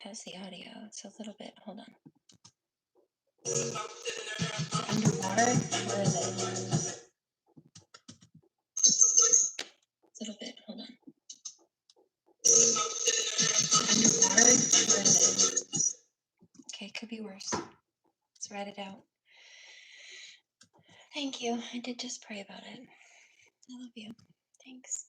How's the audio? It's a little bit. Hold on. Underwater? Where is it? A little bit. Hold on. Underwater? Where is it? Okay, could be worse. Let's write it out. Thank you. I did just pray about it. I love you. Thanks.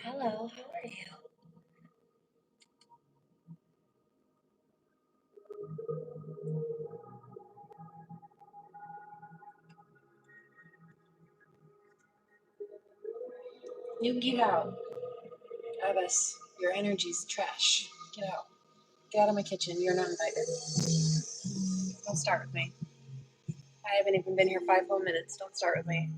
Hello, how are you? You get out. Abbas, your energy's trash. Get out. Get out of my kitchen. You're not invited. Don't start with me. I haven't even been here 5 whole minutes. Don't start with me.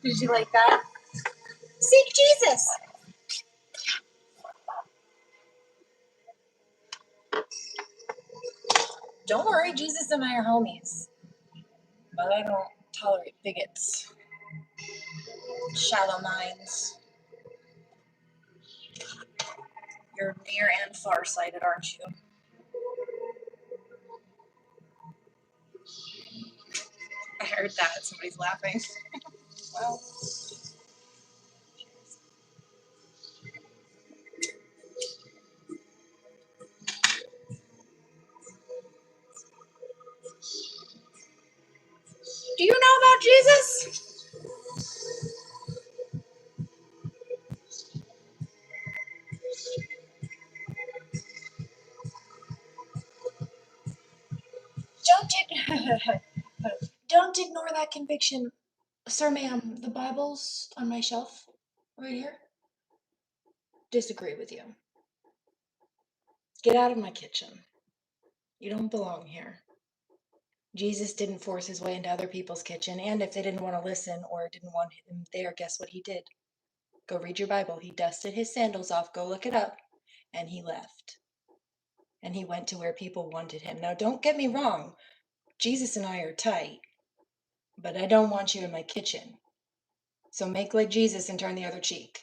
Did you like that? Seek Jesus! Don't worry, Jesus and I are homies. But I don't tolerate bigots. Shallow minds. You're near and far-sighted, aren't you? I heard that. Somebody's laughing. Well. Do you know about Jesus? Don't ignore that conviction. Sir, ma'am, the Bible's on my shelf right here. Disagree with you. Get out of my kitchen. You don't belong here. Jesus didn't force his way into other people's kitchen, and if they didn't want to listen or didn't want him there, guess what he did? Go read your Bible. He dusted his sandals off, go look it up, and he left. And he went to where people wanted him. Now, don't get me wrong. Jesus and I are tight, but I don't want you in my kitchen. So make like Jesus and turn the other cheek.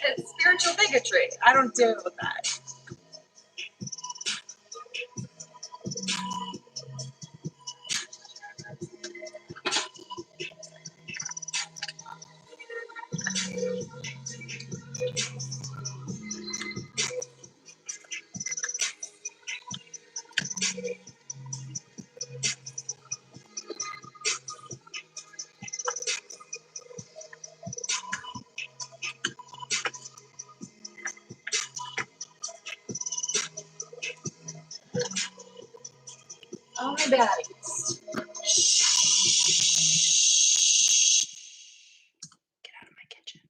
It's spiritual bigotry. I don't deal with that. Oh, my baddies. Get out of my kitchen.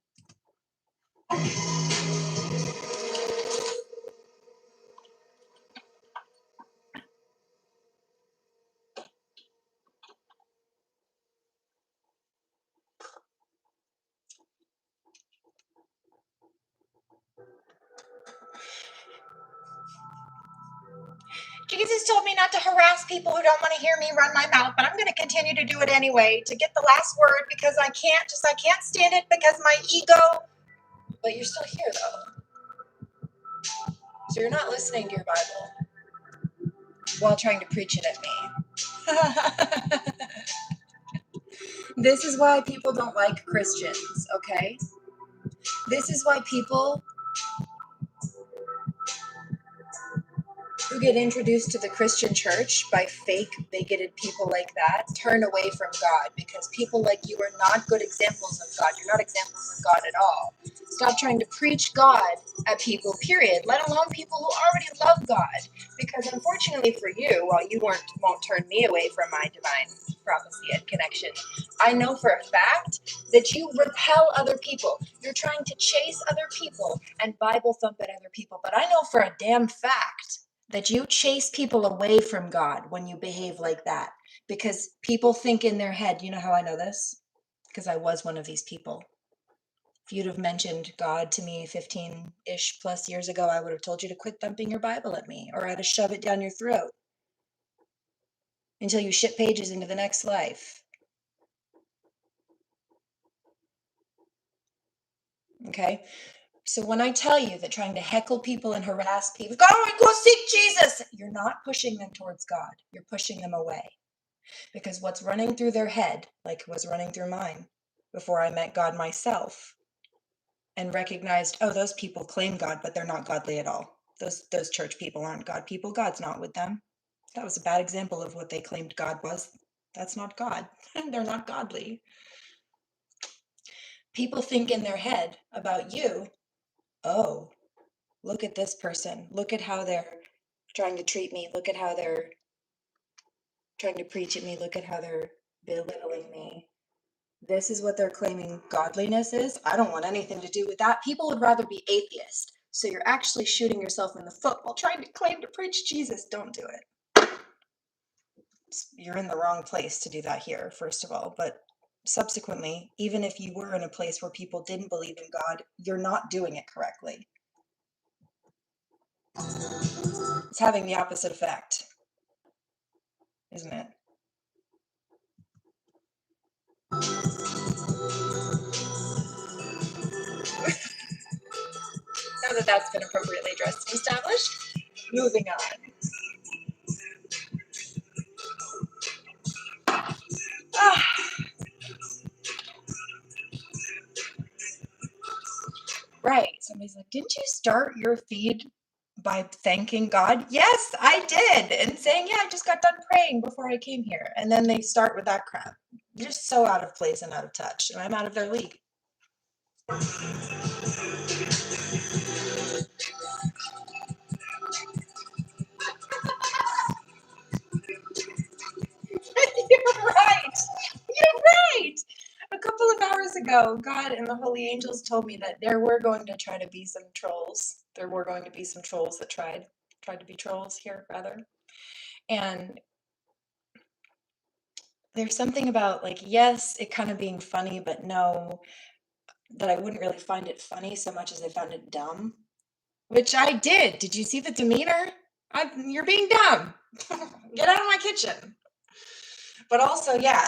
Jesus told me not to harass people who don't want to hear me run my mouth, but I'm going to continue to do it anyway to get the last word because I can't stand it because my ego. But you're still here though. So you're not listening to your Bible while trying to preach it at me. This is why people don't like Christians, okay? This is why people who get introduced to the Christian church by fake, bigoted people like that turn away from God because people like you are not good examples of God. You're not examples of God at all. Stop trying to preach God at people, period, let alone people who already love God. Because unfortunately for you, while you won't turn me away from my divine prophecy and connection, I know for a fact that you repel other people. You're trying to chase other people and Bible thump at other people. But I know for a damn fact that you chase people away from God when you behave like that. Because people think in their head, you know how I know this? Because I was one of these people. If you'd have mentioned God to me 15-ish plus years ago, I would have told you to quit thumping your Bible at me, or I'd have shoved it down your throat until you shit pages into the next life. Okay? So when I tell you that trying to heckle people and harass people, go seek Jesus, you're not pushing them towards God. You're pushing them away. Because what's running through their head, like was running through mine before I met God myself and recognized, oh, those people claim God, but they're not godly at all. Those church people aren't God people. God's not with them. That was a bad example of what they claimed God was. That's not God. They're not godly. People think in their head about you, oh, look at this person. Look at how they're trying to treat me. Look at how they're trying to preach at me. Look at how they're belittling me. This is what they're claiming godliness is. I don't want anything to do with that. People would rather be atheist. So you're actually shooting yourself in the foot while trying to claim to preach Jesus. Don't do it. You're in the wrong place to do that here, first of all. But subsequently, even if you were in a place where people didn't believe in God, you're not doing it correctly. It's having the opposite effect, isn't it? Now that that's been appropriately addressed and established, moving on. Right. Somebody's like, didn't you start your feed by thanking God? Yes, I did. And saying, yeah, I just got done praying before I came here. And then they start with that crap. You're just so out of place and out of touch. And I'm out of their league. You're right. You're right. A couple of hours ago, God and the holy angels told me that there were going to try to be some trolls. There were going to be some trolls that tried to be trolls here, rather. And there's something about, like, yes, it kind of being funny, but no, that I wouldn't really find it funny so much as I found it dumb. Which I did. Did you see the demeanor? You're being dumb. Get out of my kitchen. But also, yeah,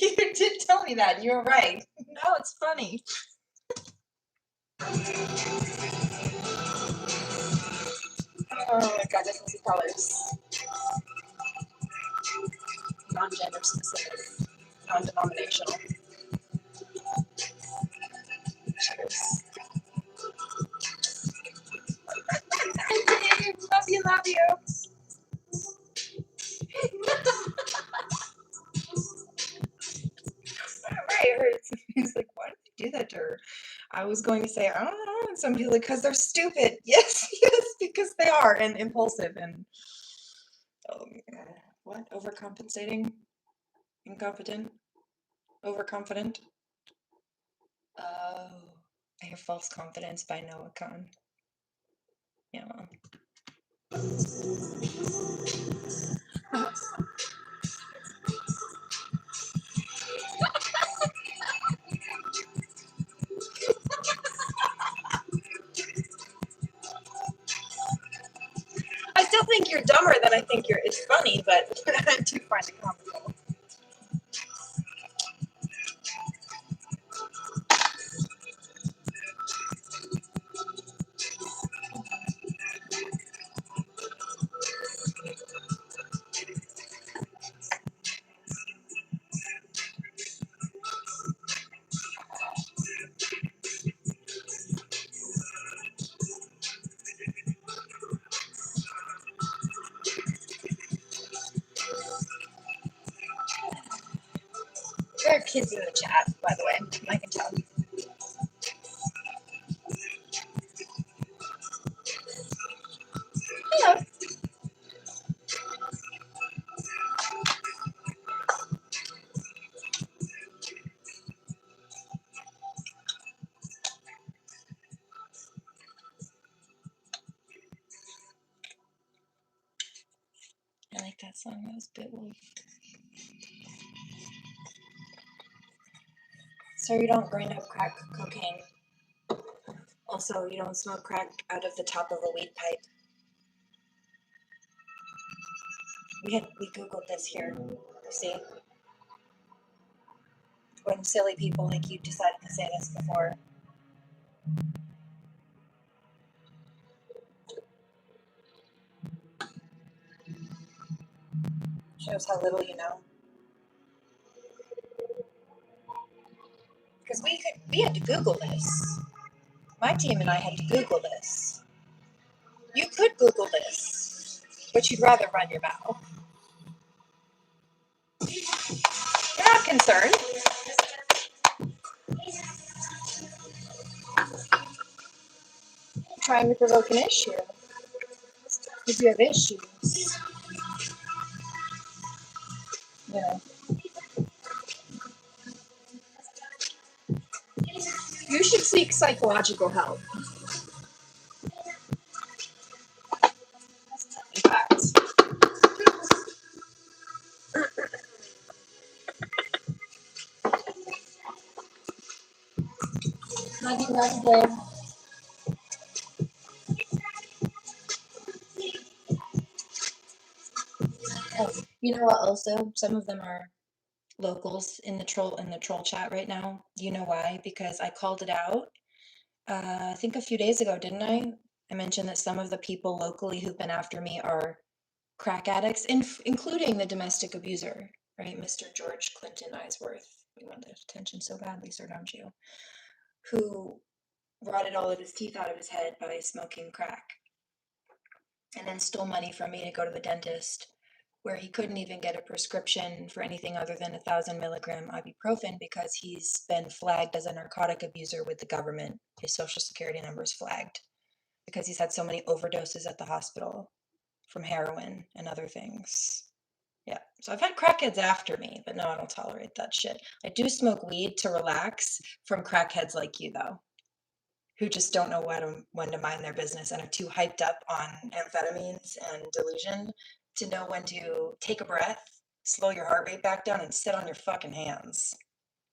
you did tell me that. You were right. No, it's funny. Oh my god, difference of colors. Non-gender specific. Non-denominational. Cheers. Love you, love you. Right, or he's like, why did you do that to her? I was going to say, I don't know. And somebody's like, because they're stupid. Yes, yes, because they are, and impulsive, and what? Overcompensating? Incompetent? Overconfident? Oh, I hear False Confidence by Noah Kahn. Yeah. I still think you're dumber than I think you're. It's funny, but I do find it comical. There are kids in the chat, by the way. I can tell. Hello. I like that song. That was Beowulf. So you don't grind up crack cocaine. Also, you don't smoke crack out of the top of a weed pipe. We Googled this here. See? When silly people like you decided to say this before. Shows how little you know. Because we had to Google this. My team and I had to Google this. You could Google this, but you'd rather run your mouth. You're not concerned. Trying to provoke an issue. If you have issues, you know. You should seek psychological help. In fact. Love you, babe. Oh, you know what? Also, some of them are locals in the troll chat right now. You know why? Because I called it out. I think a few days ago, didn't I? I mentioned that some of the people locally who've been after me are crack addicts, including the domestic abuser, right? Mr. George Clinton Eisworth. We want the attention so badly, sir, don't you? Who rotted all of his teeth out of his head by smoking crack, and then stole money from me to go to the dentist, where he couldn't even get a prescription for anything other than 1,000 milligram ibuprofen because he's been flagged as a narcotic abuser with the government. His social security number is flagged because he's had so many overdoses at the hospital from heroin and other things. Yeah, so I've had crackheads after me, but no, I don't tolerate that shit. I do smoke weed to relax from crackheads like you, though, who just don't know when to mind their business and are too hyped up on amphetamines and delusion to know when to take a breath, slow your heart rate back down, and sit on your fucking hands.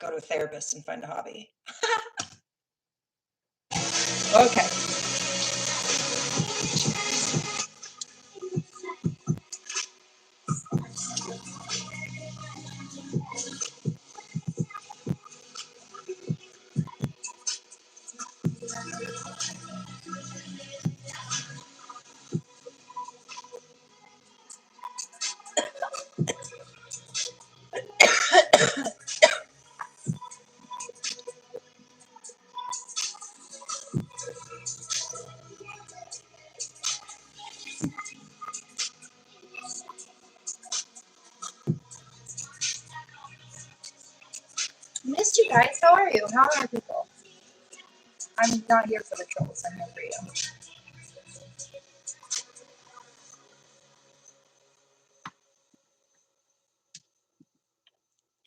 Go to a therapist and find a hobby. Okay. How are people? I'm not here for the trolls. I'm here for you.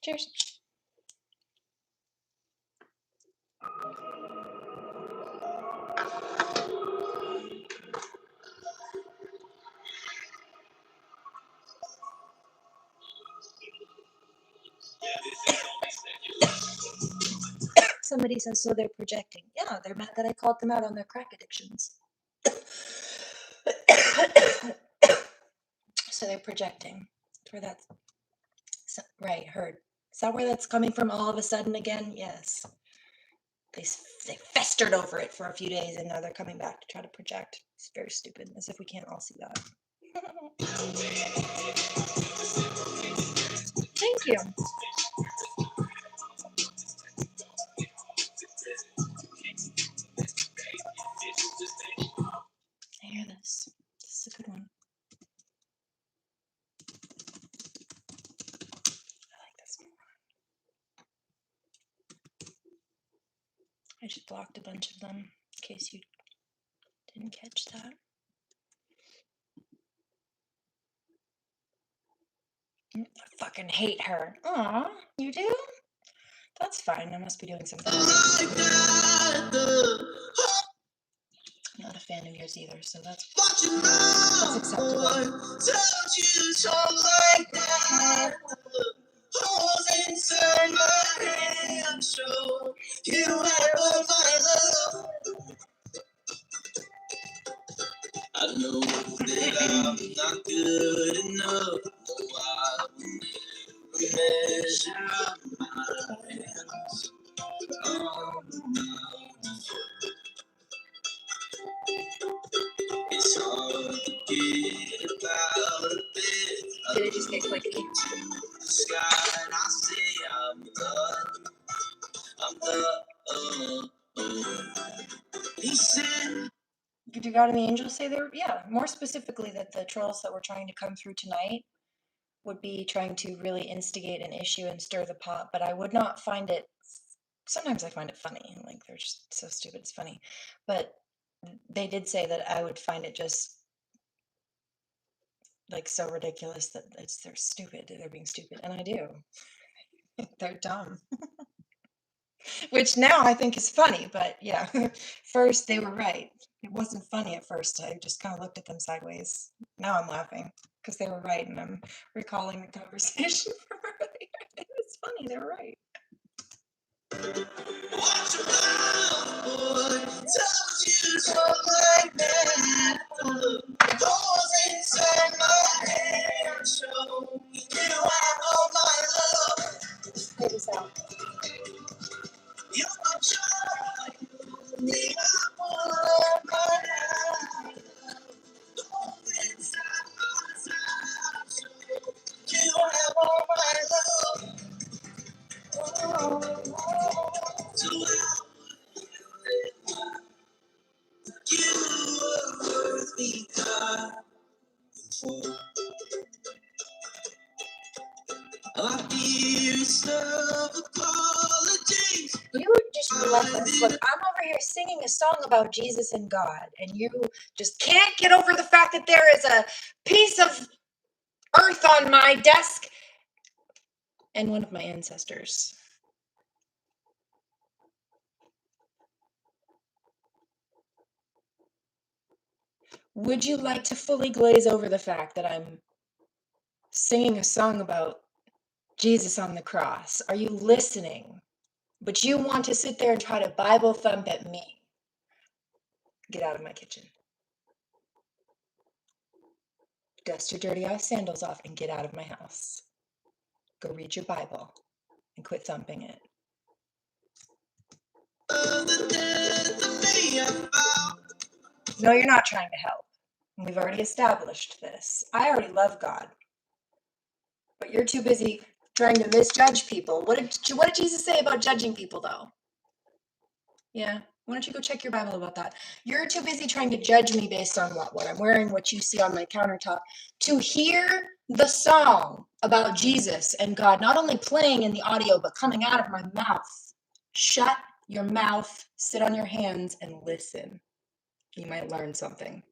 Cheers. Somebody says, so they're projecting. Yeah, they're mad that I called them out on their crack addictions. So they're projecting. That's where that's... right, heard. Is that where that's coming from all of a sudden again? Yes. They festered over it for a few days, and now they're coming back to try to project. It's very stupid, as if we can't all see that. Thank you. I hear this. This is a good one. I like this one. I just blocked a bunch of them in case you didn't catch that. I fucking hate her. Aw, you do? That's fine. I must be doing something. Not a fan of yours either, so that's acceptable. Don't you talk like that. Holes inside my hand show you have all my love. I know that I'm not good enough. No, I will never measure my hands. It's hard to get about a bit. Did it just get clicky? To the sky and I say I'm He said. Did God and the angels say there? Yeah, more specifically that the trolls that were trying to come through tonight would be trying to really instigate an issue and stir the pot, but I would not find it, sometimes I find it funny, like they're just so stupid it's funny, but they did say that I would find it just like so ridiculous that they're stupid, they're being stupid, and I do. They're dumb. Which now I think is funny, but yeah, first they were right. It wasn't funny at first. I just kind of looked at them sideways. Now I'm laughing because they were right, and I'm recalling the conversation from earlier. It was funny. They were right. Watch your mouth, boy. Don't you talk like that. Holes inside my hand show you have all my love. Figure this out. You're my child. The apple of my eye. Holes inside my hand show you have all my love. So you were worthy God. Our dearest of apologies. You just relentless. Look, I'm over here singing a song about Jesus and God, and you just can't get over the fact that there is a piece of earth on my desk and one of my ancestors. Would you like to fully glaze over the fact that I'm singing a song about Jesus on the cross? Are you listening? But you want to sit there and try to Bible thump at me. Get out of my kitchen. Dust your dirty ass sandals off and get out of my house. Go read your Bible and quit thumping it. No, you're not trying to help. We've already established this. I already love God. But you're too busy trying to misjudge people. What did Jesus say about judging people, though? Yeah. Why don't you go check your Bible about that? You're too busy trying to judge me based on what I'm wearing, what you see on my countertop, to hear the song about Jesus and God not only playing in the audio, but coming out of my mouth. Shut your mouth, sit on your hands, and listen. You might learn something.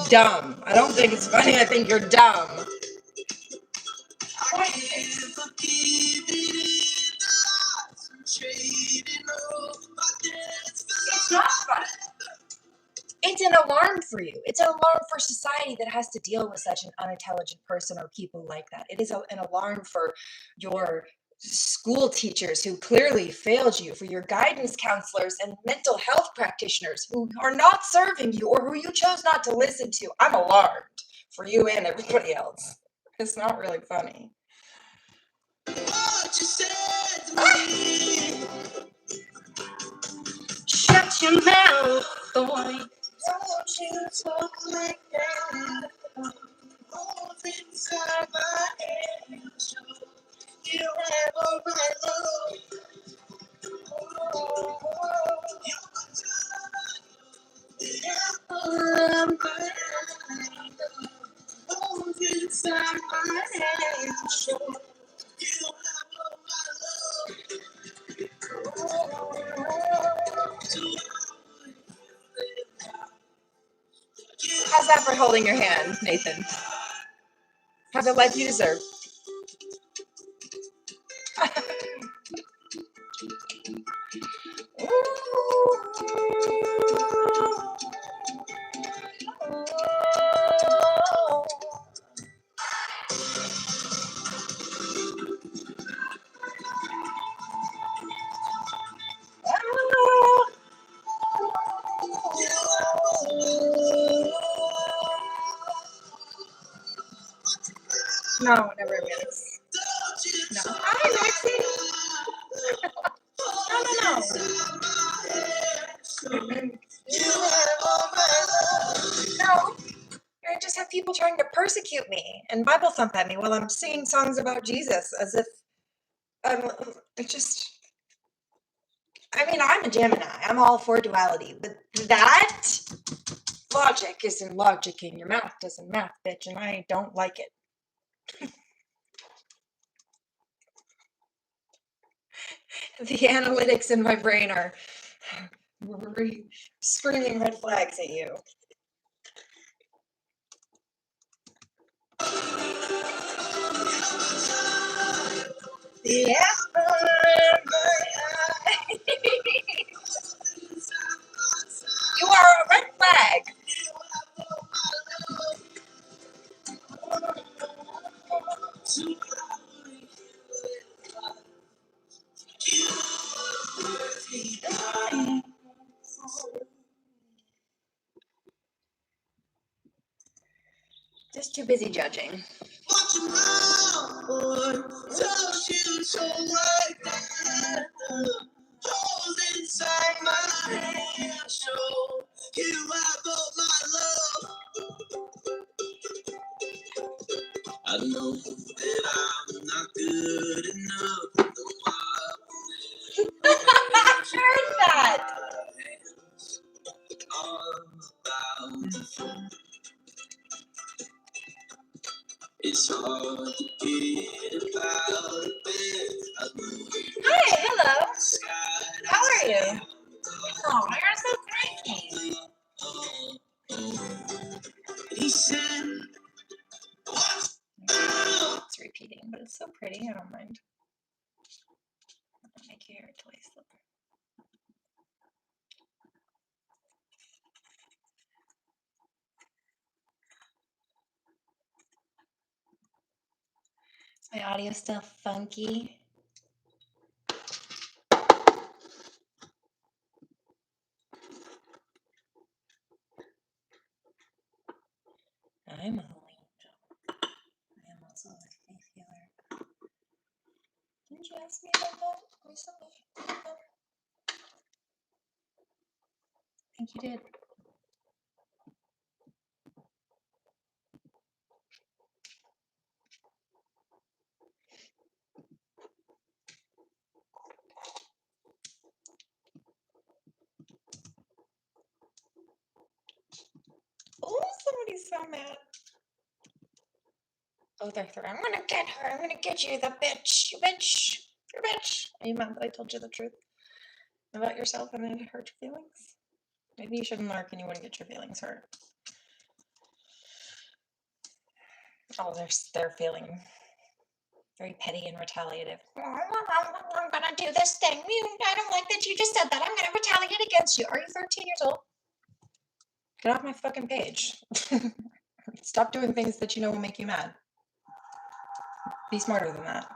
Dumb. I don't think it's funny. I think you're dumb. It's not fun. It's an alarm for you. It's an alarm for society that has to deal with such an unintelligent person or people like that. It is an alarm for your school teachers who clearly failed you, for your guidance counselors and mental health practitioners who are not serving you or who you chose not to listen to. I'm alarmed for you and everybody else. It's not really funny. Shut your mouth, boy. Don't you talk like that. Both inside my head. You have all my love. The apple of my eye. Both inside my head. You have all my love. How's that for holding your hand, Nathan? Have the life you deserve. No, never is. No. Hi, Lexi. No. I just have people trying to persecute me and Bible thump at me while I'm singing songs about Jesus as if I'm I'm a Gemini. I'm all for duality, but that logic isn't logic and your math doesn't math, bitch, and I don't like it. The analytics in my brain are screaming red flags at you. The apple in my eye. You are a red flag. Just too busy judging. Watch your mouth, boy. Don't you so like that. Hold inside my hand, show you have all my love. I know that I'm not good enough. I heard that. It's hard to get out of bed. Hi, hello. How are you? Oh, you're so cranky. He said, it's repeating, but it's so pretty. I don't mind. I'll make your hair twice. Is my audio still funky? I'm a angel. I am also a faith healer. Didn't you ask me about that recently? I think you did. Oh, somebody's so mad. Oh, they're throwing. I'm gonna get her. I'm gonna get you, the bitch. You bitch. You're a bitch. Are you mad that I told you the truth about yourself and it hurt your feelings? Maybe you shouldn't lurk and you wouldn't get your feelings hurt. Oh, they're feeling very petty and retaliative. I'm gonna do this thing. I don't like that you just said that. I'm gonna retaliate against you. Are you 13 years old? Get off my fucking page. Stop doing things that you know will make you mad. Be smarter than that.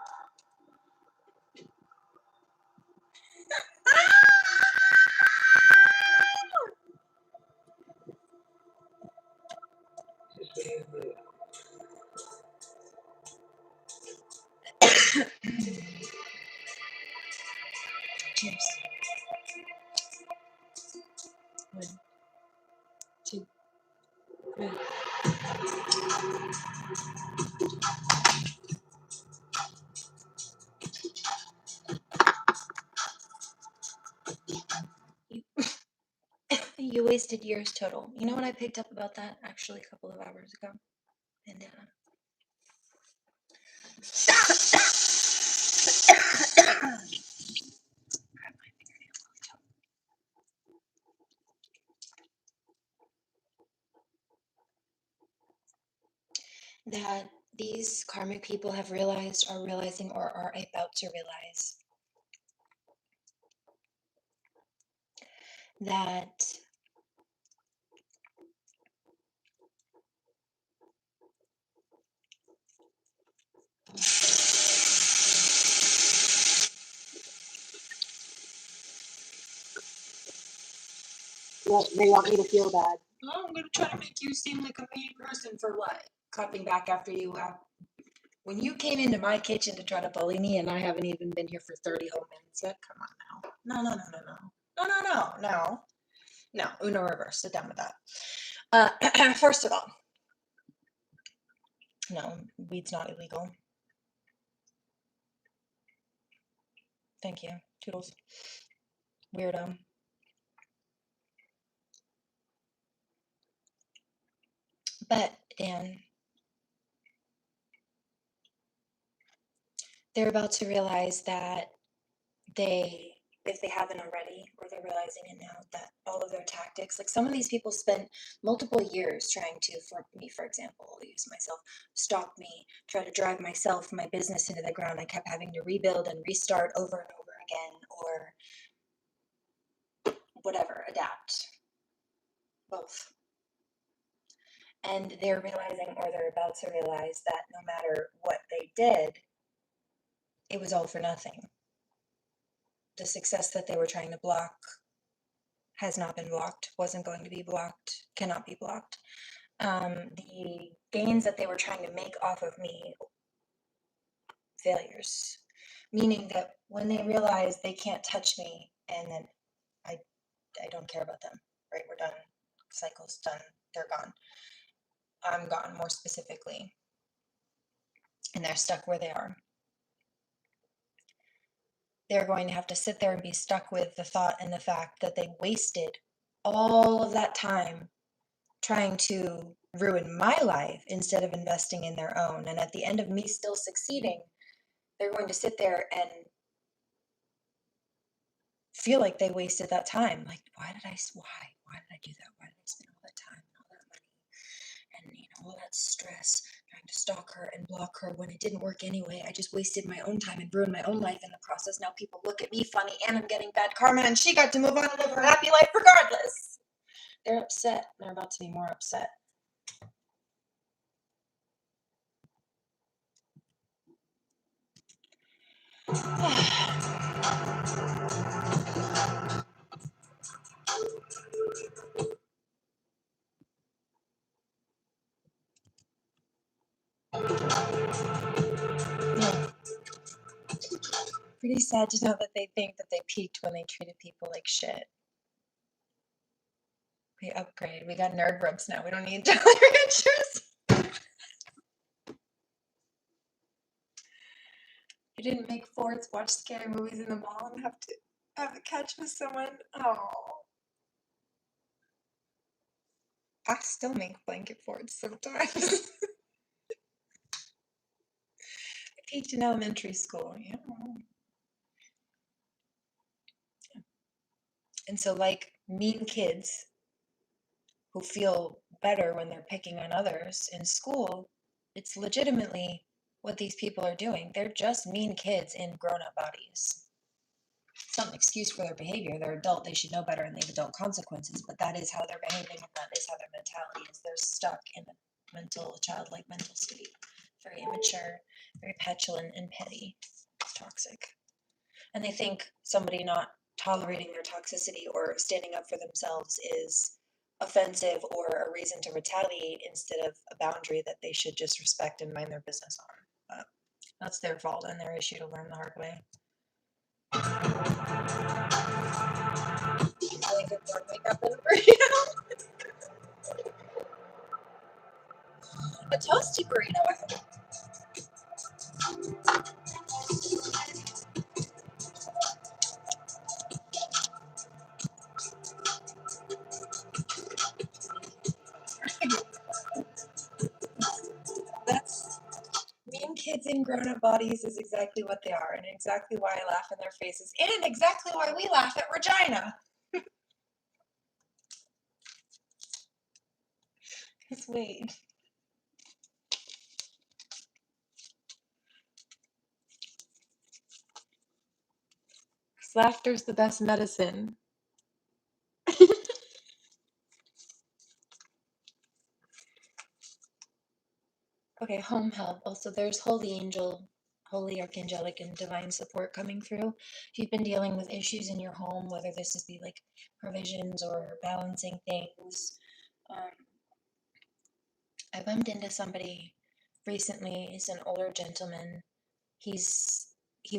Cheers. 1, 2, 3. You wasted years total. You know what I picked up about that actually a couple of hours ago? And that these karmic people have realized, are realizing, or are about to realize that well, they want me to feel bad. Oh, I'm gonna try to make you seem like a mean person for what? Clapping back after you when you came into my kitchen to try to bully me and I haven't even been here for 30 whole minutes yet. Come on now. No. Uno reverse. Sit down with that. First of all, no, weed's not illegal. Thank you. Toodles. Weirdo. But, Dan, they're about to realize that if they haven't already, or they're realizing it now, that all of their tactics, like some of these people spent multiple years trying to, for me, for example, I'll use myself, stop me, try to drive myself, my business into the ground. I kept having to rebuild and restart over and over again, or whatever, adapt. Both. And they're realizing, or they're about to realize, that no matter what they did, it was all for nothing. The success that they were trying to block has not been blocked, wasn't going to be blocked, cannot be blocked. The gains that they were trying to make off of me, failures. Meaning that when they realize they can't touch me, and then I don't care about them, right? We're done. Cycle's done. They're gone. I'm gone, more specifically. And they're stuck where they are. They're going to have to sit there and be stuck with the thought and the fact that they wasted all of that time trying to ruin my life instead of investing in their own. And at the end of me still succeeding, they're going to sit there and feel like they wasted that time. Like, why did I do that? Why did I spend all that time and all that money and all that stress trying to stalk her and block her when it didn't work anyway? I just wasted my own time and ruined my own life in the process. Now people look at me funny and I'm getting bad karma, and she got to move on and live her happy life regardless. They're upset. They're about to be more upset. Yeah. Pretty sad to know that they think that they peaked when they treated people like shit. We upgrade. We got nerd ropes now. We don't need Jolly Ranchers. You didn't make Fords watch scary movies in the mall and have to catch with someone. Oh. I still make blanket forts sometimes. Peaked in elementary school. Yeah. And so, like mean kids who feel better when they're picking on others in school, it's legitimately what these people are doing. They're just mean kids in grown-up bodies. It's not an excuse for their behavior. They're adult. They should know better and they have adult consequences, but that is how they're behaving and that is how their mentality is. They're stuck in a childlike mental state. Very immature, very petulant and petty. It's toxic. And they think somebody not tolerating their toxicity or standing up for themselves is offensive or a reason to retaliate instead of a boundary that they should just respect and mind their business on. But that's their fault and their issue to learn the hard way. Really good board makeup and burrito. A toasty burrito. That's mean kids in grown-up bodies is exactly what they are, and exactly why I laugh in their faces, and exactly why we laugh at Regina. Because wait. Laughter's the best medicine. Okay, home help. Also, there's holy angel, holy archangelic, and divine support coming through. If you've been dealing with issues in your home, whether this is be like provisions or balancing things, I bumped into somebody recently. He's an older gentleman. He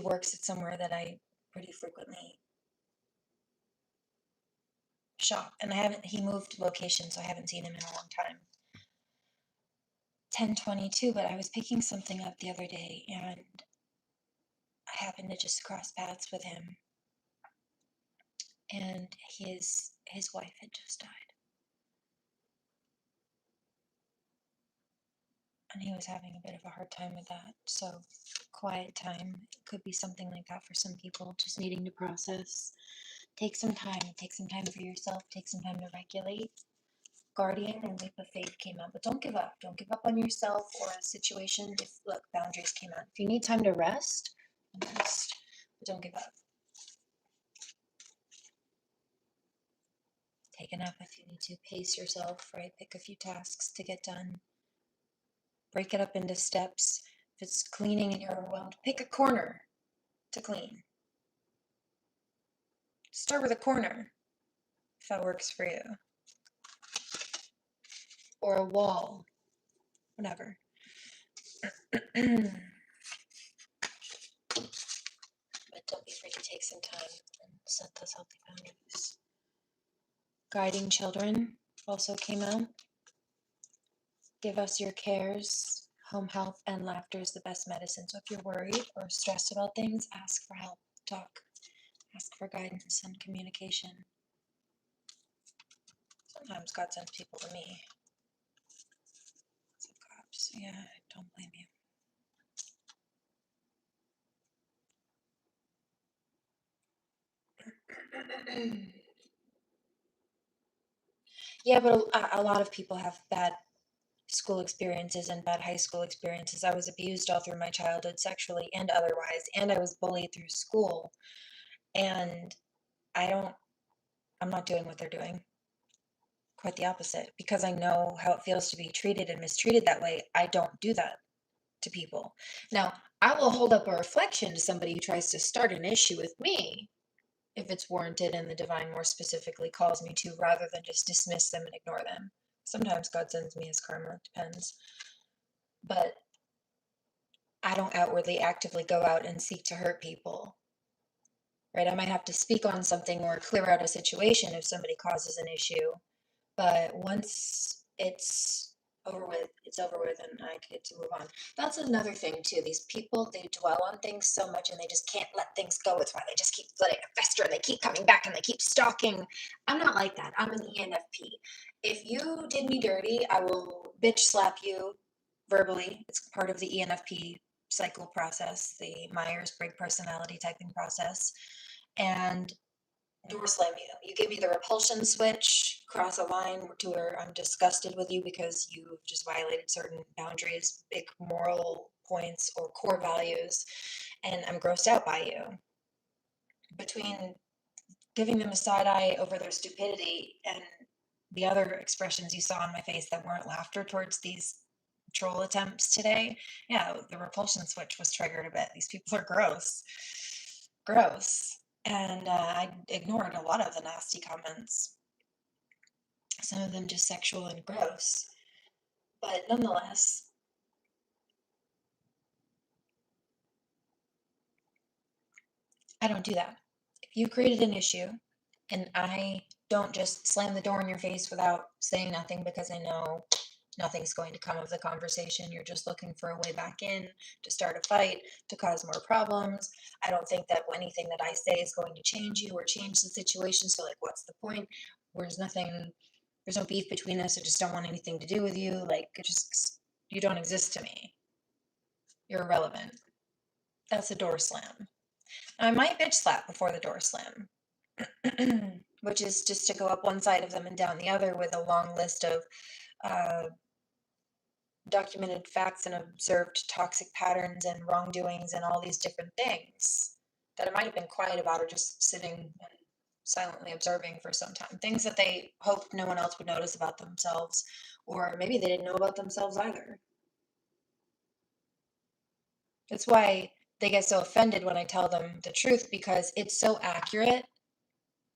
works at somewhere that I pretty frequently shop, and he moved location, so I haven't seen him in a long time. 10:22, but I was picking something up the other day and I happened to just cross paths with him, and his wife had just died. And he was having a bit of a hard time with that. So quiet time, it could be something like that for some people, just needing to process. Take some time for yourself, take some time to regulate. Guardian and leap of faith came out, but don't give up. Don't give up on yourself or a situation. If look, boundaries came out. If you need time to rest, but don't give up. Take a nap if you need to. Pace yourself, right? Pick a few tasks to get done. Break it up into steps. If it's cleaning and you're overwhelmed, pick a corner to clean. Start with a corner, if that works for you. Or a wall, whatever. But don't be afraid to take some time and set those healthy boundaries. Guiding children also came out. Give us your cares. Home health and laughter is the best medicine. So if you're worried or stressed about things, ask for help. Talk. Ask for guidance and communication. Sometimes God sends people to me. So God, so yeah, I don't blame you. Yeah, but a lot of people have bad school experiences and bad high school experiences. I was abused all through my childhood, sexually and otherwise, and I was bullied through school. And I'm not doing what they're doing. Quite the opposite. Because I know how it feels to be treated and mistreated that way, I don't do that to people. Now, I will hold up a reflection to somebody who tries to start an issue with me if it's warranted and the divine more specifically calls me to, rather than just dismiss them and ignore them. Sometimes God sends me as karma, depends. But I don't outwardly actively go out and seek to hurt people. Right? I might have to speak on something or clear out a situation if somebody causes an issue. But once it's over with, it's over with, and I get to move on. That's another thing too. These people, they dwell on things so much and they just can't let things go. It's why they just keep letting it fester and they keep coming back and they keep stalking. I'm not like that. I'm an ENFP. If you did me dirty, I will bitch slap you verbally. It's part of the ENFP cycle process, the Myers-Briggs personality typing process, and door slam you. You give me the repulsion switch, cross a line to where I'm disgusted with you because you've just violated certain boundaries, big moral points or core values, and I'm grossed out by you. Between giving them a side eye over their stupidity and the other expressions you saw on my face that weren't laughter towards these troll attempts today, yeah, the repulsion switch was triggered a bit. These people are gross. Gross. And I ignored a lot of the nasty comments. Some of them just sexual and gross. But nonetheless, I don't do that. If you created an issue and I don't just slam the door in your face without saying nothing because I know nothing's going to come of the conversation. You're just looking for a way back in to start a fight, to cause more problems. I don't think that anything that I say is going to change you or change the situation. So, like, what's the point? There's no beef between us. I just don't want anything to do with you. Like, you don't exist to me. You're irrelevant. That's a door slam. Now, I might bitch slap before the door slam, which is just to go up one side of them and down the other with a long list of documented facts and observed toxic patterns and wrongdoings and all these different things that I might have been quiet about or just sitting and silently observing for some time. Things that they hoped no one else would notice about themselves, or maybe they didn't know about themselves either. That's why they get so offended when I tell them the truth, because it's so accurate,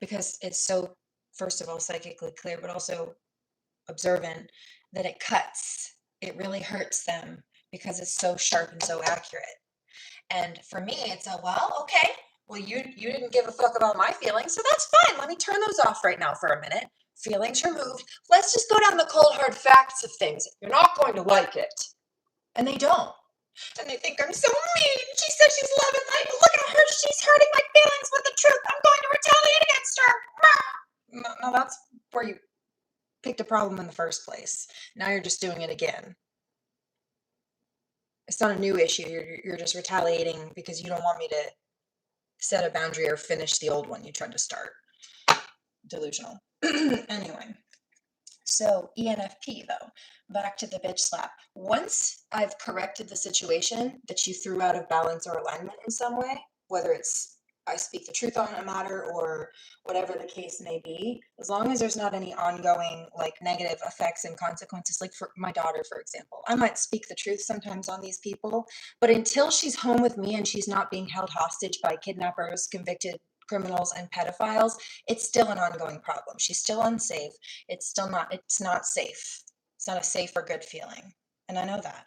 because it's so, first of all, psychically clear, but also observant, that it cuts. It really hurts them because it's so sharp and so accurate. And for me, it's okay. Well, you didn't give a fuck about my feelings, so that's fine. Let me turn those off right now for a minute. Feelings removed. Let's just go down the cold hard facts of things. You're not going to like it. And they don't. And they think I'm so mean. She says she's loving life, but look at her. She's hurting my feelings with the truth. I'm going to retaliate against her. No, that's where you picked a problem in the first place. Now you're just doing it again. It's not a new issue. You're just retaliating because you don't want me to set a boundary or finish the old one you tried to start. Delusional. Anyway, so ENFP though, back to the bitch slap. Once I've corrected the situation that you threw out of balance or alignment in some way, whether it's I speak the truth on a matter or whatever the case may be, as long as there's not any ongoing like negative effects and consequences, like for my daughter, for example, I might speak the truth sometimes on these people, but until she's home with me and she's not being held hostage by kidnappers, convicted criminals, and pedophiles, it's still an ongoing problem. She's still unsafe. It's not safe. It's not a safe or good feeling. And I know that.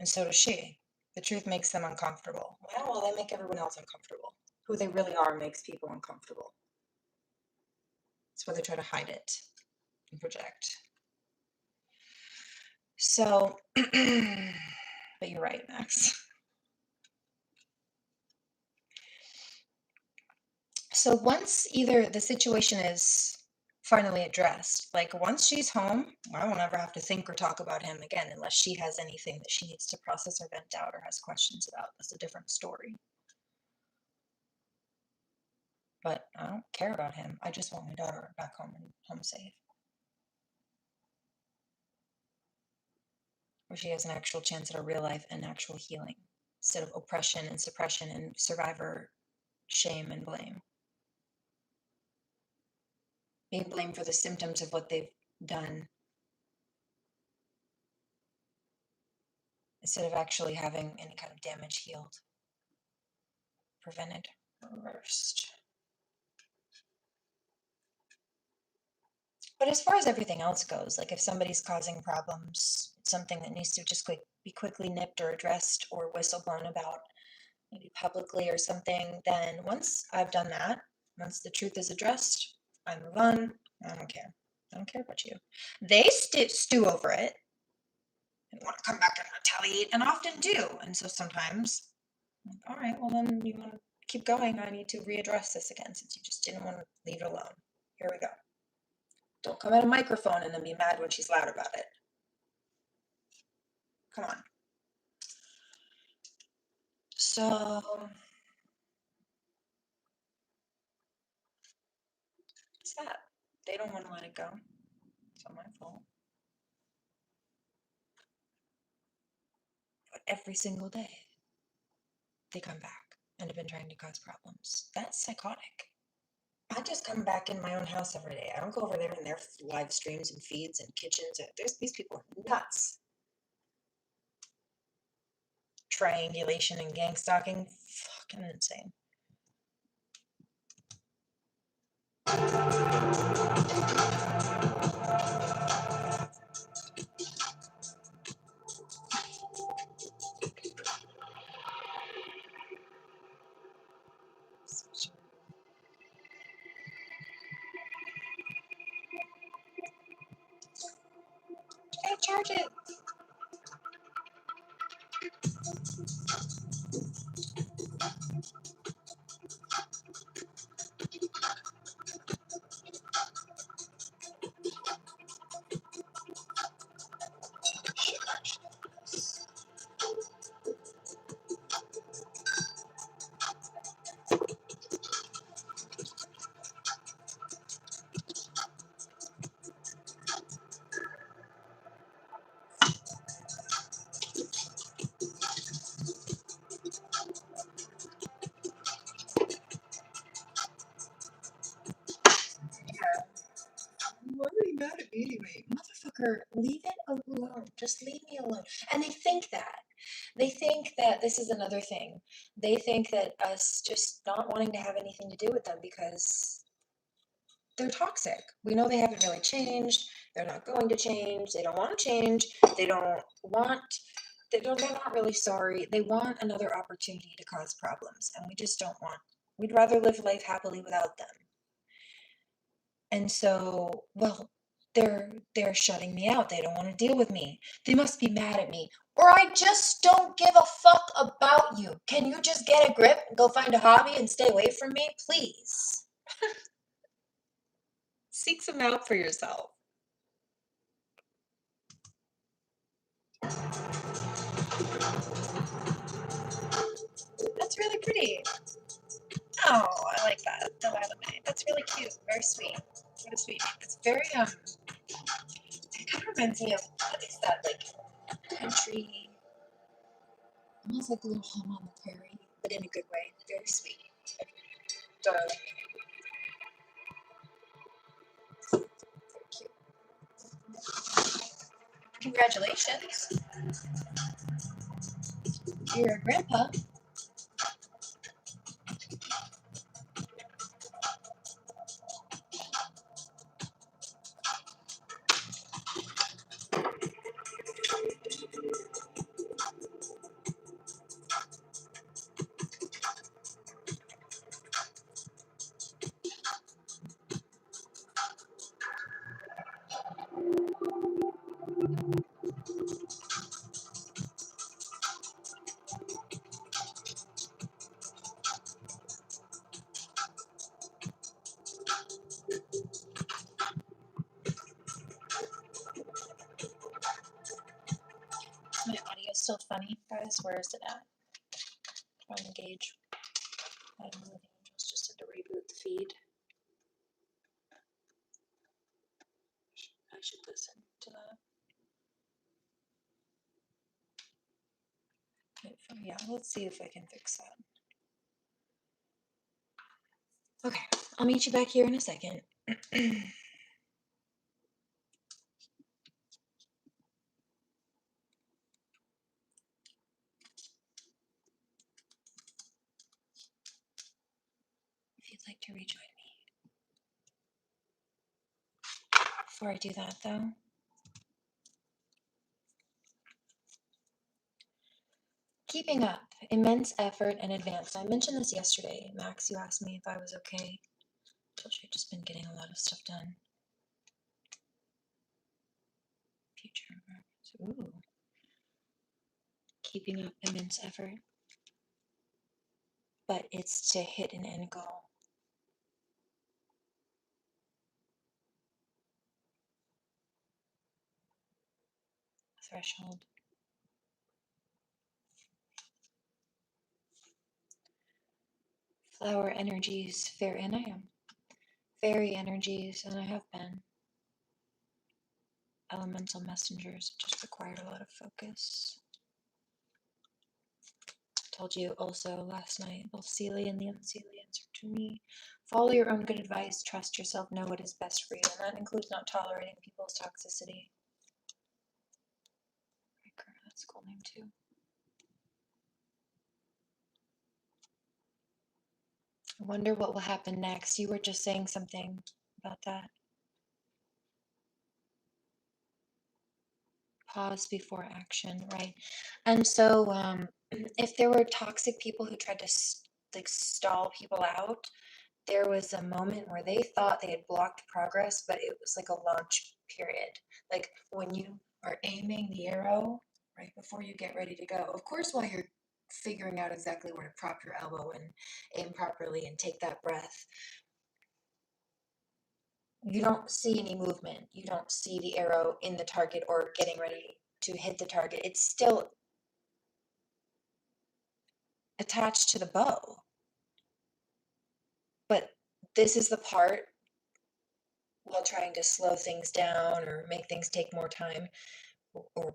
And so does she. The truth makes them uncomfortable. Well, they make everyone else uncomfortable. Who they really are makes people uncomfortable. That's why they try to hide it and project. So, but you're right, Max. So once either the situation is finally addressed, like once she's home, I won't ever have to think or talk about him again unless she has anything that she needs to process or vent out or has questions about. That's a different story. But I don't care about him. I just want my daughter back home and home safe, where she has an actual chance at a real life and actual healing instead of oppression and suppression and survivor shame and blame. Being blamed for the symptoms of what they've done instead of actually having any kind of damage healed, prevented, reversed. But as far as everything else goes, like if somebody's causing problems, something that needs to just be quickly nipped or addressed or whistle-blown about, maybe publicly or something, then once I've done that, once the truth is addressed, I move on. I don't care. I don't care about you. They stew over it and want to come back and retaliate, and often do. And so sometimes, like, all right, well then you want to keep going. I need to readdress this again since you just didn't want to leave it alone. Here we go. Don't come at a microphone and then be mad when she's loud about it. Come on. So it's that. They don't want to let it go. It's not my fault. But every single day, they come back and have been trying to cause problems. That's psychotic. I just come back in my own house every day. I don't go over there in their live streams and feeds and kitchens. These people are nuts. Triangulation and gang stalking, fucking insane. I charge it. Why are you mad at me anyway? Motherfucker, leave it alone. Just leave me alone. And they think that. They think that this is another thing. They think that us just not wanting to have anything to do with them because they're toxic. We know they haven't really changed. They're not going to change. They don't want to change. They don't want, they're not really sorry. They want another opportunity to cause problems. And we just don't want, we'd rather live life happily without them. And so, well, they're shutting me out. They don't want to deal with me. They must be mad at me. Or I just don't give a fuck about you. Can you just get a grip and go find a hobby and stay away from me, please? Seek some out for yourself. That's really pretty. Oh, I like that. The lilac. That's really cute. Very sweet. What a sweet. It's very it kind of reminds me of, what is that, like country, almost like a little home on the prairie, but in a good way. Very sweet. Darling. Very cute. Congratulations. You're a grandpa. My audio's still funny, guys. Where is it at? Trying to gauge. I don't know. Just had to reboot the feed. I should listen to that. Yeah, let's see if I can fix that. Okay, I'll meet you back here in a second. If you'd like to rejoin me. Before I do that, though, keeping up, immense effort and advanced. I mentioned this yesterday. Max, you asked me if I was okay. I told you I've just been getting a lot of stuff done. Future. Ooh. Keeping up, immense effort. But it's to hit an end goal. Threshold. Flower energies, fair, and I am. Fairy energies, and I have been. Elemental messengers just required a lot of focus. Told you also last night, both Seelie and the Unseelie answer to me. Follow your own good advice, trust yourself, know what is best for you, and that includes not tolerating people's toxicity. That's a cool name too. I wonder what will happen next. You were just saying something about that. Pause before action, right? And so, if there were toxic people who tried to like stall people out, there was a moment where they thought they had blocked progress, but it was like a launch period. Like when you are aiming the arrow right before you get ready to go. Of course, while you're figuring out exactly where to prop your elbow and aim properly and take that breath, you don't see any movement. You don't see the arrow in the target or getting ready to hit the target. It's still attached to the bow. But this is the part, while trying to slow things down or make things take more time or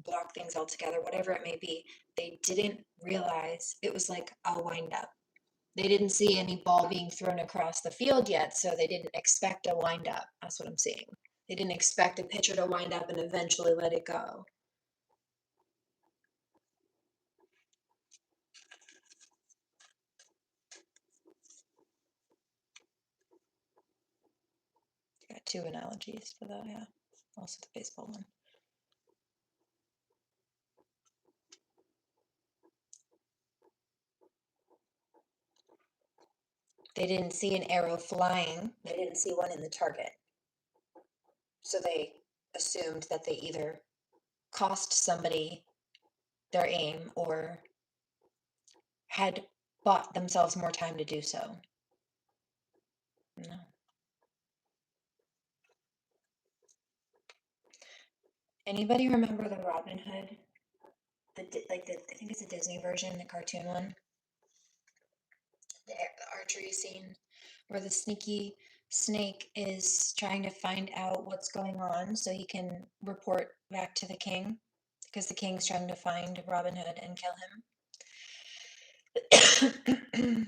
block things altogether, whatever it may be, they didn't realize it was like a wind up. They didn't see any ball being thrown across the field yet, so they didn't expect a wind up. That's what I'm saying. They didn't expect a pitcher to wind up and eventually let it go. Got two analogies for that, yeah. Also the baseball one. They didn't see an arrow flying. They didn't see one in the target. So they assumed that they either cost somebody their aim or had bought themselves more time to do so. No. Anybody remember the Robin Hood? I think it's a Disney version, the cartoon one. The archery scene where the sneaky snake is trying to find out what's going on so he can report back to the king because the king's trying to find Robin Hood and kill him.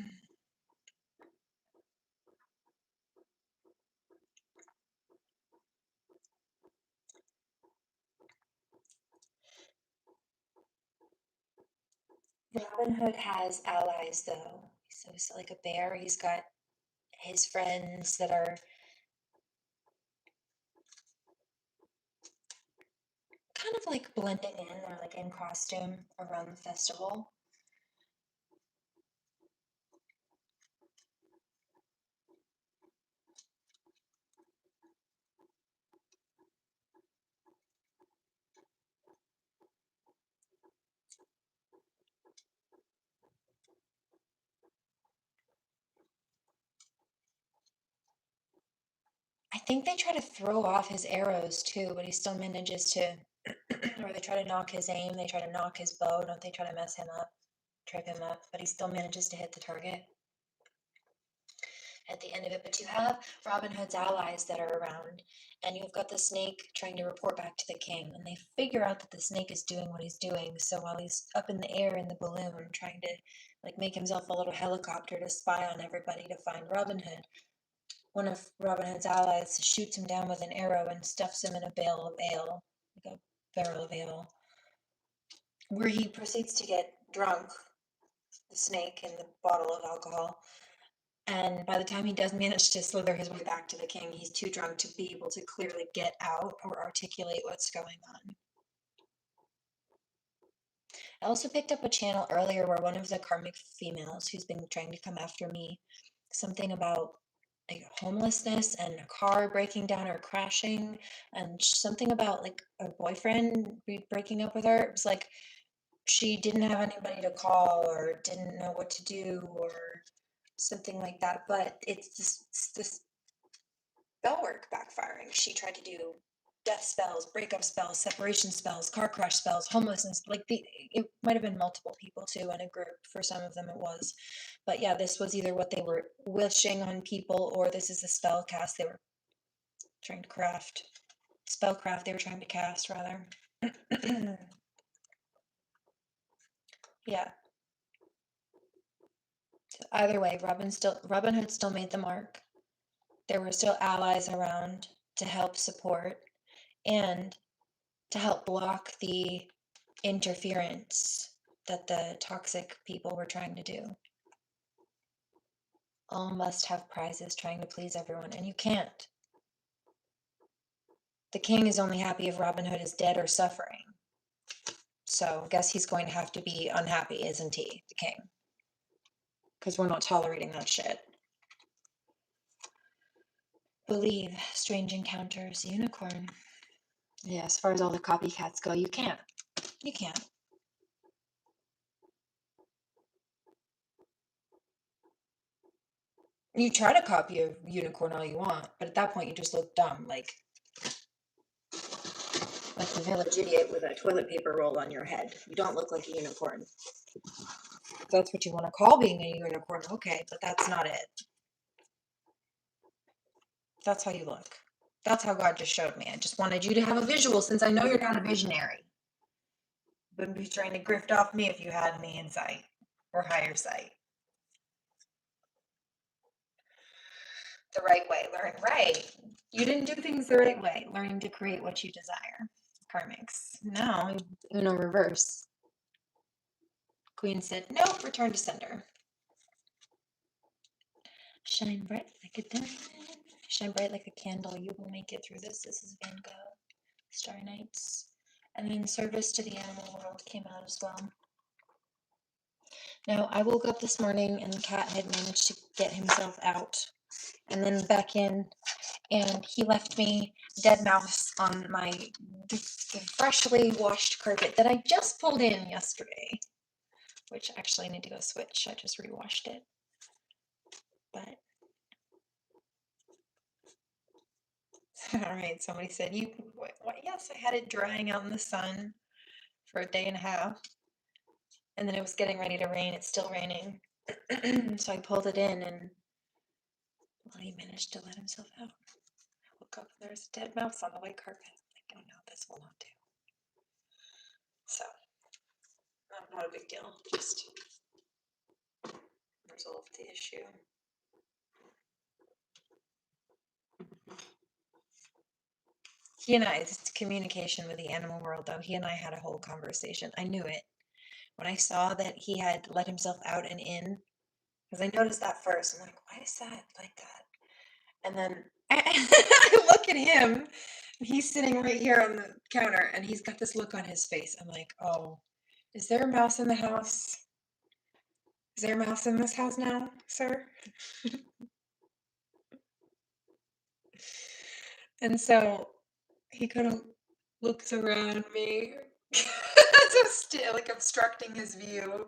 Robin Hood has allies though. So he's like a bear. He's got his friends that are kind of like blending in. They're like in costume around the festival. I think they try to throw off his arrows too, but he still manages to, or they try to knock his aim, they try to knock his bow, don't they try to mess him up, trip him up, but he still manages to hit the target at the end of it. But you have Robin Hood's allies that are around, and you've got the snake trying to report back to the king, and they figure out that the snake is doing what he's doing. So while he's up in the air in the balloon trying to like make himself a little helicopter to spy on everybody to find Robin Hood, one of Robin Hood's allies shoots him down with an arrow and stuffs him in a bale of ale, like a barrel of ale, where he proceeds to get drunk, the snake and the bottle of alcohol. And by the time he does manage to slither his way back to the king, he's too drunk to be able to clearly get out or articulate what's going on. I also picked up a channel earlier where one of the karmic females who's been trying to come after me, something about like homelessness and a car breaking down or crashing, and something about like a boyfriend breaking up with her. It was like she didn't have anybody to call or didn't know what to do or something like that. But it's this spell work backfiring. She tried to do death spells, breakup spells, separation spells, car crash spells, homelessness. Like it might have been multiple people too in a group. For some of them it was. But yeah, this was either what they were wishing on people, or this is a spell cast they were trying to craft. Spellcraft they were trying to cast, rather. Yeah. Either way, Robin Hood still made the mark. There were still allies around to help support and to help block the interference that the toxic people were trying to do. All must have prizes trying to please everyone, and you can't. The king is only happy if Robin Hood is dead or suffering. So I guess he's going to have to be unhappy, isn't he, the king? Because we're not tolerating that shit. Believe, strange encounters, unicorn. Yeah, as far as all the copycats go, you can't. You can't. You try to copy a unicorn all you want, but at that point you just look dumb, like the village idiot with a toilet paper roll on your head. You don't look like a unicorn. If that's what you want to call being a unicorn, okay, but that's not it. That's how you look. That's how God just showed me. I just wanted you to have a visual, since I know you're not a visionary. Wouldn't be trying to grift off me if you had me in sight, or higher sight. The right way, learn right. You didn't do things the right way, learning to create what you desire. Karmics. No, Uno reverse. Queen said, nope, return to sender. Shine bright like a diamond. Shine bright like a candle. You will make it through this. This is Van Gogh. Star Nights. And then Service to the Animal World came out as well. Now, I woke up this morning and the cat had managed to get himself out and then back in, and he left me dead mouse on the freshly washed carpet that I just pulled in yesterday, which actually I need to go switch. I just rewashed it. But all right, somebody said, what? Yes, I had it drying out in the sun for a day and a half, and then it was getting ready to rain. It's still raining. So I pulled it in, and well, he managed to let himself out. I woke up and there's a dead mouse on the white carpet. I'm like, oh no, this will not do. So, not a big deal. Just resolve the issue. He and I, it's communication with the animal world, though. He and I had a whole conversation. I knew it. When I saw that he had let himself out and in, because I noticed that first. I'm like, why is that like that? And then I look at him, and he's sitting right here on the counter, and he's got this look on his face. I'm like, oh, is there a mouse in the house? Is there a mouse in this house now, sir? And so he kind of looks around me, so still, like obstructing his view.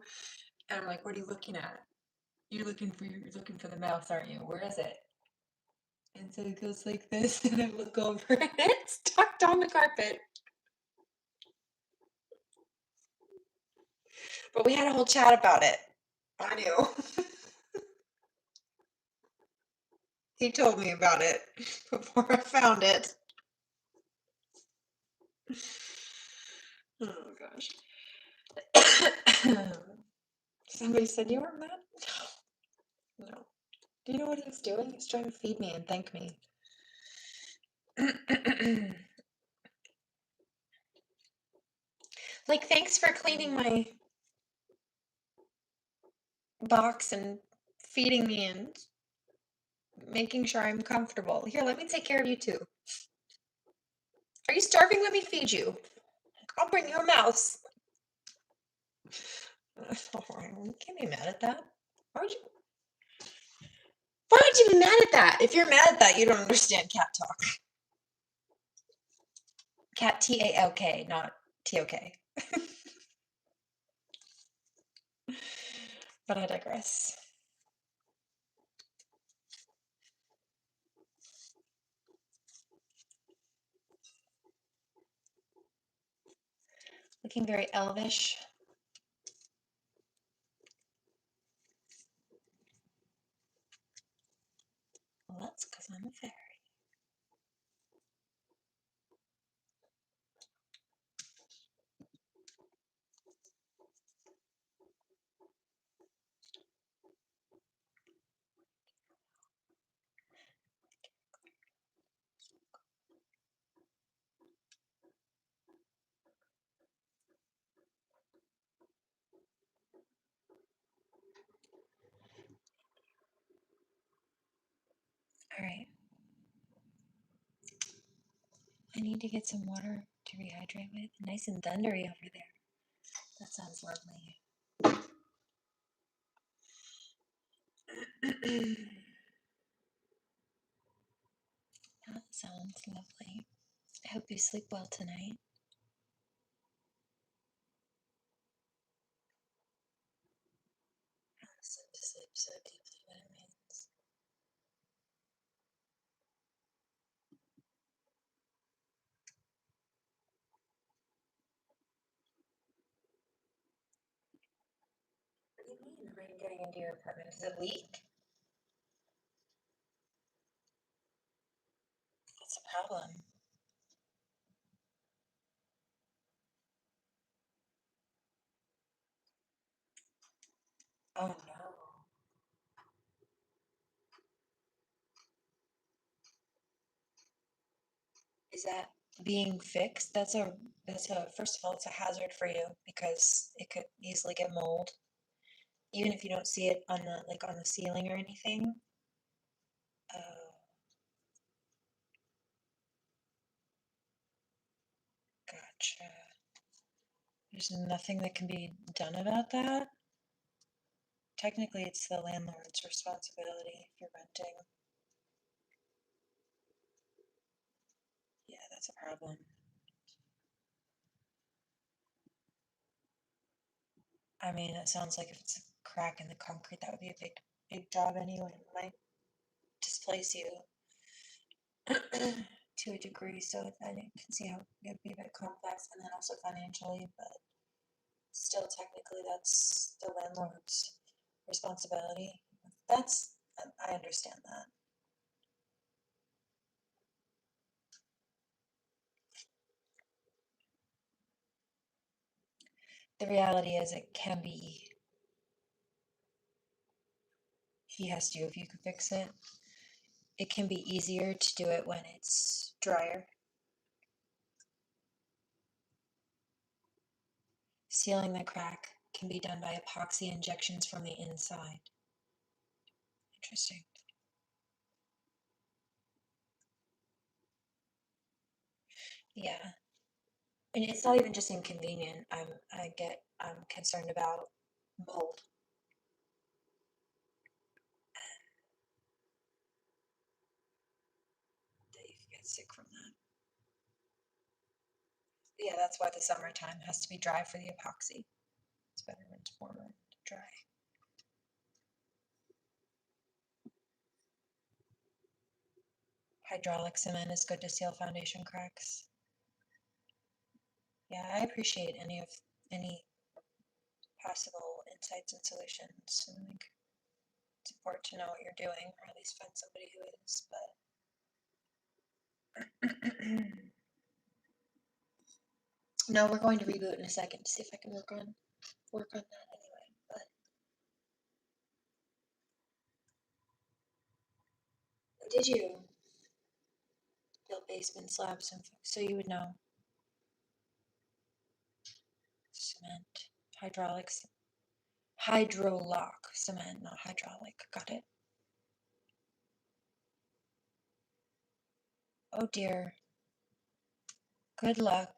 And I'm like, what are you looking at? You're looking for the mouse, aren't you? Where is it? And so he goes like this, and I look over, and it's tucked on the carpet. But we had a whole chat about it. I knew. He told me about it before I found it. Oh gosh. Somebody said you were mad? No. Do you know what he was doing? He was trying to feed me and thank me. Like, thanks for cleaning my box and feeding me and making sure I'm comfortable. Here, let me take care of you too. Are you starving? Let me feed you. I'll bring you a mouse. You can't be mad at that. Why would you be mad at that? If you're mad at that, you don't understand cat talk. Cat T-A-L-K, not T-O-K. But I digress. Looking very elvish. Well, that's because I'm a fairy. All right. I need to get some water to rehydrate with. Nice and thundery over there. That sounds lovely. That sounds lovely. I hope you sleep well tonight. Listen to sleep so deeply what it means. What do you mean rain getting into your apartment? Does it leak? That's a problem. Oh no. Is that being fixed? That's a first of all, it's a hazard for you because it could easily get mold. Even if you don't see it on the ceiling or anything. Oh, gotcha. There's nothing that can be done about that. Technically, it's the landlord's responsibility if you're renting. Yeah, that's a problem. I mean, it sounds like if it's a crack in the concrete, that would be a big job anyway. It might displace you to a degree, so I can see how it would be a bit complex, and then also financially, but still technically that's the landlord's responsibility. I understand that. The reality is it can be, he has to, if you can fix it. It can be easier to do it when it's drier. Sealing the crack can be done by epoxy injections from the inside. Interesting. Yeah. And it's not even just inconvenient. I'm concerned about mold. That you can get sick from that. Yeah, that's why the summertime has to be dry for the epoxy. It's better when it's warmer and dry. Hydraulic cement is good to seal foundation cracks. Yeah, I appreciate any possible insights and solutions. And like, it's important to know what you're doing, or at least find somebody who is. But no, we're going to reboot in a second to see if I can work on that anyway. But did you build basement slabs and so you would know? Cement, hydraulics, hydrolock cement, not hydraulic. Got it. Oh dear. Good luck.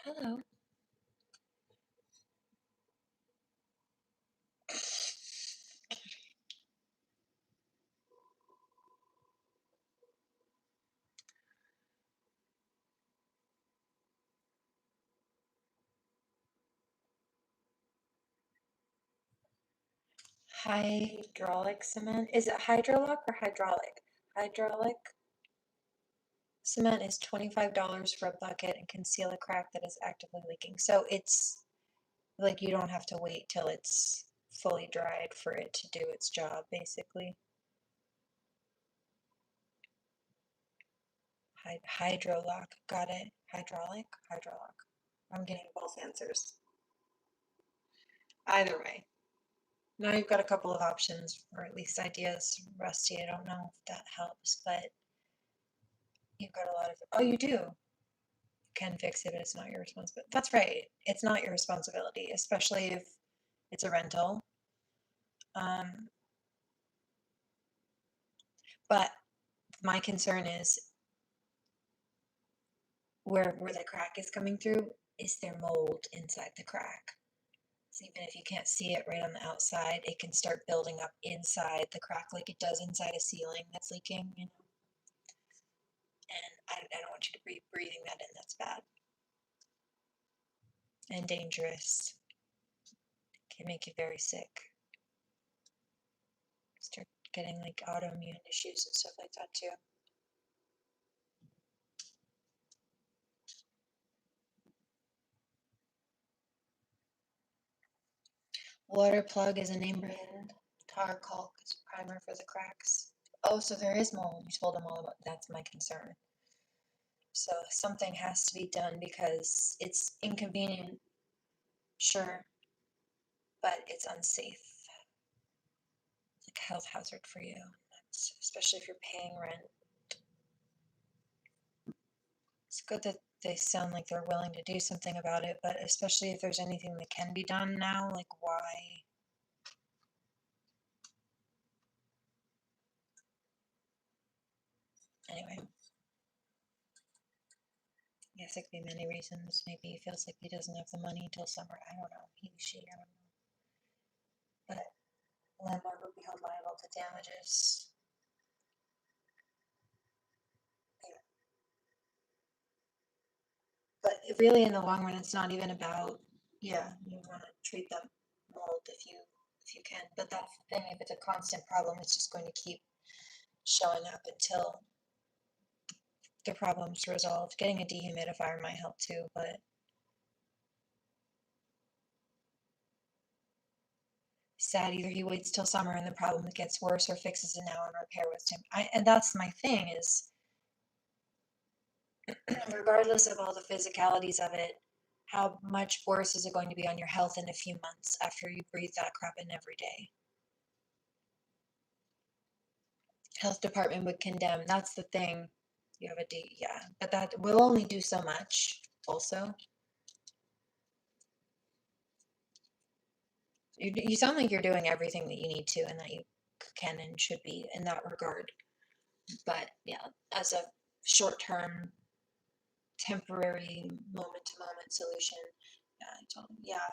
Hello. Hydraulic cement. Is it hydrolock or hydraulic? Hydraulic cement is $25 for a bucket and can seal a crack that is actively leaking. So it's like you don't have to wait till it's fully dried for it to do its job, basically. Hydrolock, got it. Hydraulic, hydrolock. I'm getting both answers. Either way. Now you've got a couple of options, or at least ideas. Rusty, I don't know if that helps, but you've got a lot of. Oh, you do. Can fix it, but it's not your responsibility. That's right. It's not your responsibility, especially if it's a rental. But my concern is where the crack is coming through, is there mold inside the crack? So even if you can't see it right on the outside, it can start building up inside the crack like it does inside a ceiling that's leaking, you know? And I don't want you to be breathing that in. That's bad and dangerous. Can make you very sick. Start getting like autoimmune issues and stuff like that too. Water plug is a name brand. Tar caulk is primer for the cracks. Oh, so there is mold. You told them all about that's my concern. So something has to be done because it's inconvenient, sure, but it's unsafe. It's like a health hazard for you, especially if you're paying rent. It's good that they sound like they're willing to do something about it, but especially if there's anything that can be done now, like why? Anyway, yes, it could be many reasons. Maybe he feels like he doesn't have the money until summer. I don't know. He, she, I don't know. But landlord would be held liable to damages. Yeah. But really, in the long run, it's not even about, yeah, you want to treat them mold if you can. But that's the thing. If it's a constant problem, it's just going to keep showing up until the problem's resolved. Getting a dehumidifier might help too, but sad either he waits till summer and the problem gets worse or fixes it now and repair with him. And that's my thing is regardless of all the physicalities of it, how much worse is it going to be on your health in a few months after you breathe that crap in every day? Health department would condemn. That's the thing. You have a D, yeah, but that will only do so much. Also, you sound like you're doing everything that you need to and that you can and should be in that regard. But yeah, as a short-term, temporary, moment-to-moment solution, yeah, I told him, yeah,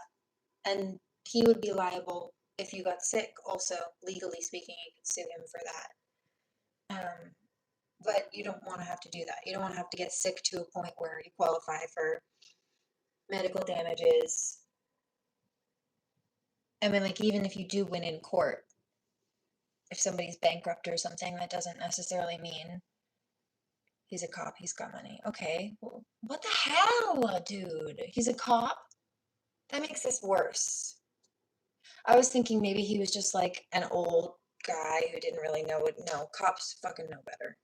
and he would be liable if you got sick. Also, legally speaking, you could sue him for that. But you don't want to have to do that. You don't want to have to get sick to a point where you qualify for medical damages. I mean, like, even if you do win in court, if somebody's bankrupt or something, that doesn't necessarily mean he's a cop, he's got money. Okay, well, what the hell, dude? He's a cop? That makes this worse. I was thinking maybe he was just like an old guy who didn't really know what. No, cops fucking know better.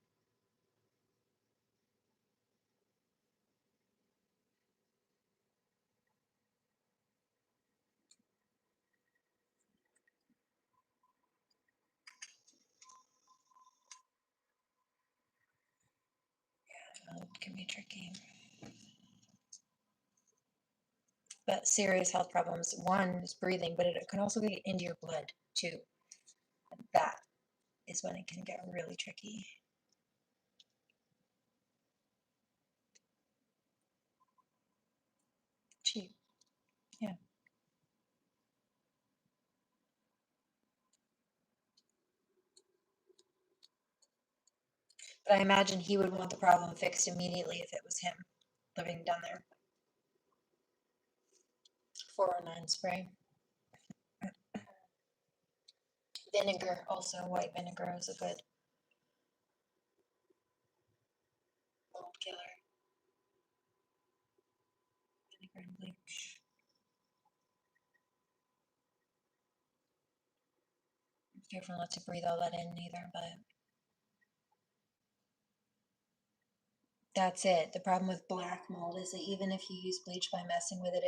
It can be tricky. But serious health problems. One is breathing, but it can also get into your blood too. That is when it can get really tricky. Cheap. Yeah. But I imagine he would want the problem fixed immediately if it was him living down there. 409 spray. Vinegar, also white vinegar is a good mold killer. Vinegar and bleach. Careful not to breathe all that in either, but that's it. The problem with black mold is that even if you use bleach by messing with it,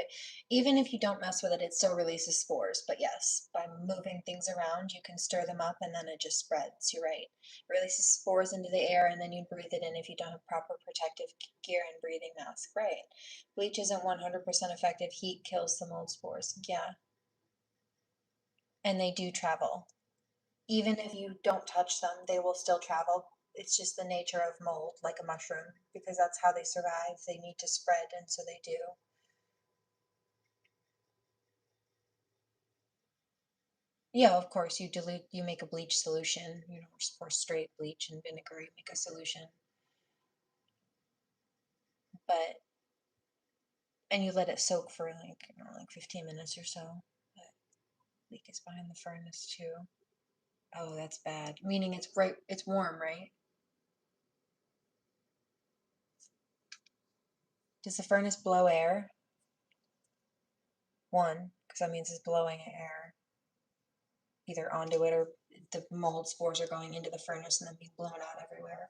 even if you don't mess with it, it still releases spores. But yes, by moving things around, you can stir them up and then it just spreads. You're right. It releases spores into the air and then you breathe it in if you don't have proper protective gear and breathing mask. Right. Bleach isn't 100% effective. Heat kills the mold spores. Yeah. And they do travel. Even if you don't touch them, they will still travel. It's just the nature of mold, like a mushroom, because that's how they survive. They need to spread, and so they do. Yeah, of course, you make a bleach solution, just pour straight bleach and vinegar, you make a solution. But, and you let it soak for like 15 minutes or so. But leak is behind the furnace too. Oh, that's bad. Meaning it's warm, right? Does the furnace blow air? One, because that means it's blowing air either onto it or the mold spores are going into the furnace and then being blown out everywhere.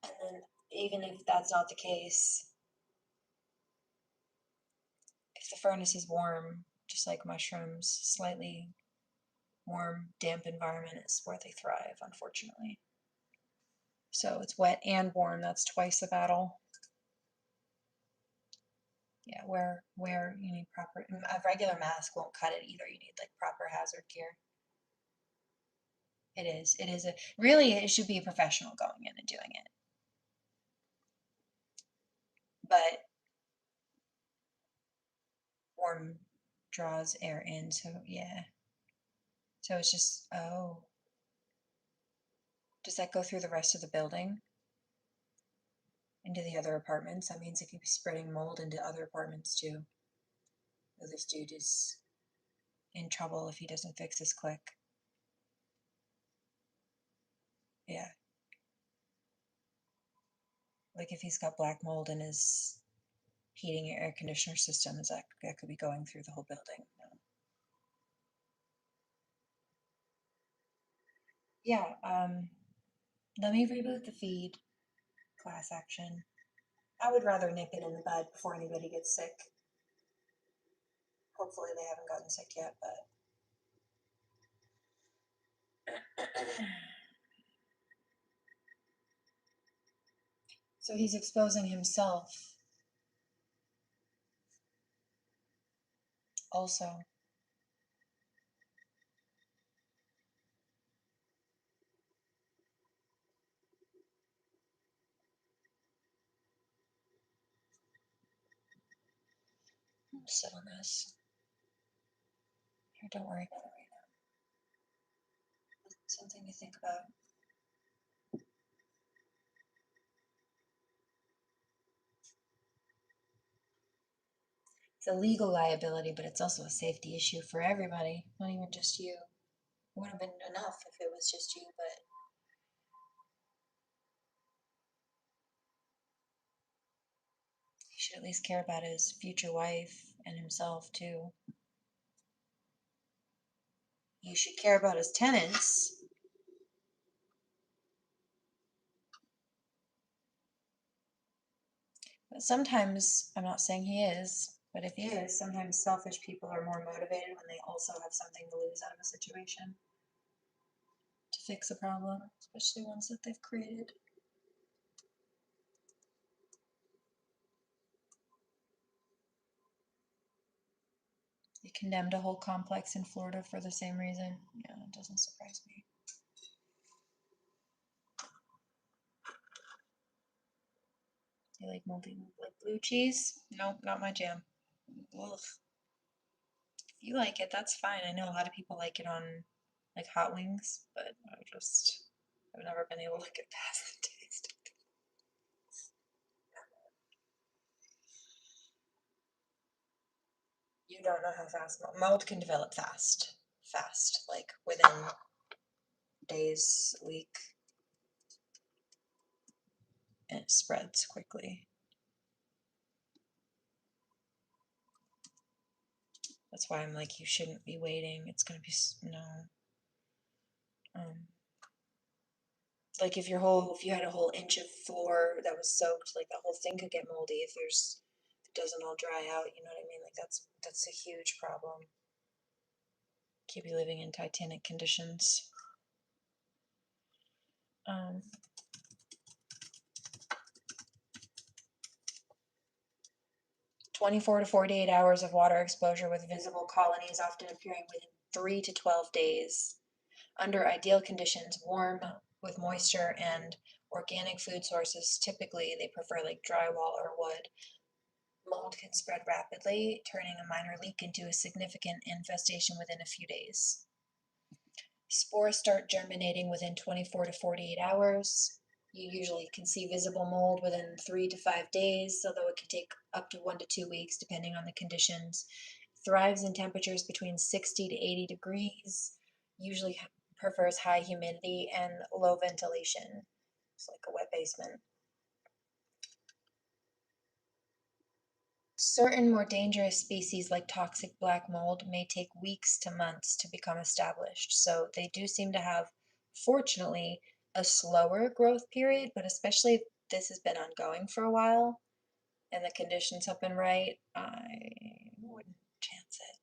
And then, even if that's not the case, if the furnace is warm, just like mushrooms, slightly warm, damp environment is where they thrive, unfortunately. So it's wet and warm, that's twice the battle. Yeah, where you need proper, a regular mask won't cut it either. You need like proper hazard gear. It is really, it should be a professional going in and doing it. But warm draws air in, so yeah. So it's just, oh. Does that go through the rest of the building? Into the other apartments? That means if you're spreading mold into other apartments too. Oh, this dude is in trouble if he doesn't fix this quick. Yeah. Like if he's got black mold in his heating and air conditioner systems, that could be going through the whole building. No. Yeah, let me reboot the feed. Class action. I would rather nip it in the bud before anybody gets sick. Hopefully they haven't gotten sick yet, but so he's exposing himself also. I'm sit on this. Here, don't worry about it right now. Something to think about. It's a legal liability, but it's also a safety issue for everybody, not even just you. It would have been enough if it was just you, but he should at least care about his future wife and himself too. You should care about his tenants. But sometimes, I'm not saying he is, but if he is, sometimes selfish people are more motivated when they also have something to lose out of a situation to fix a problem, especially ones that they've created. They condemned a whole complex in Florida for the same reason. Yeah, it doesn't surprise me. You like like blue cheese? Nope, not my jam. Ugh. If you like it, that's fine. I know a lot of people like it on like hot wings, but I've never been able to get past the taste. You don't know how fast mold can develop fast. fast, like within days, week, and it spreads quickly. That's why I'm like, you shouldn't be waiting. It's gonna be no. Like if you had a whole inch of floor that was soaked, like that whole thing could get moldy if it doesn't all dry out. You know what I mean? Like that's a huge problem. Keep you living in Titanic conditions. 24 to 48 hours of water exposure with visible colonies often appearing within 3 to 12 days. Under ideal conditions, warm with moisture and organic food sources, typically they prefer like drywall or wood. Mold can spread rapidly, turning a minor leak into a significant infestation within a few days. Spores start germinating within 24 to 48 hours. You usually can see visible mold within 3 to 5 days, although it can take up to 1 to 2 weeks depending on the conditions. Thrives in temperatures between 60 to 80 degrees, usually prefers high humidity and low ventilation. It's like a wet basement. Certain more dangerous species like toxic black mold may take weeks to months to become established. So they do seem to have, fortunately, a slower growth period, but especially if this has been ongoing for a while and the conditions have been right, I wouldn't chance it.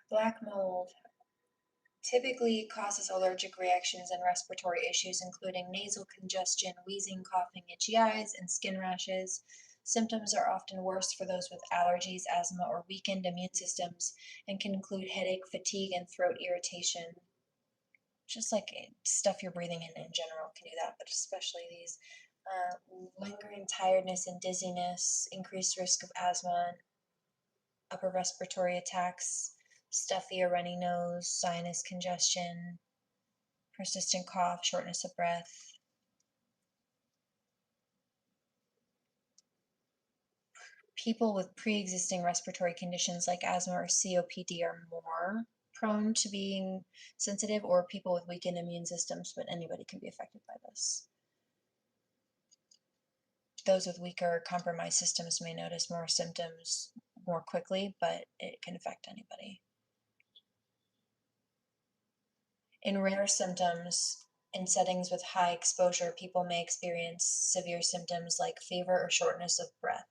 Black mold typically causes allergic reactions and respiratory issues, including nasal congestion, wheezing, coughing, itchy eyes, and skin rashes. Symptoms are often worse for those with allergies, asthma, or weakened immune systems, and can include headache, fatigue, and throat irritation. Just like stuff you're breathing in general can do that, but especially these. Lingering tiredness and dizziness, increased risk of asthma, upper respiratory attacks, stuffy or runny nose, sinus congestion, persistent cough, shortness of breath. People with pre-existing respiratory conditions like asthma or COPD are more prone to being sensitive, or people with weakened immune systems, but anybody can be affected by this. Those with weaker compromised systems may notice more symptoms more quickly, but it can affect anybody. In rare symptoms, in settings with high exposure, people may experience severe symptoms like fever or shortness of breath.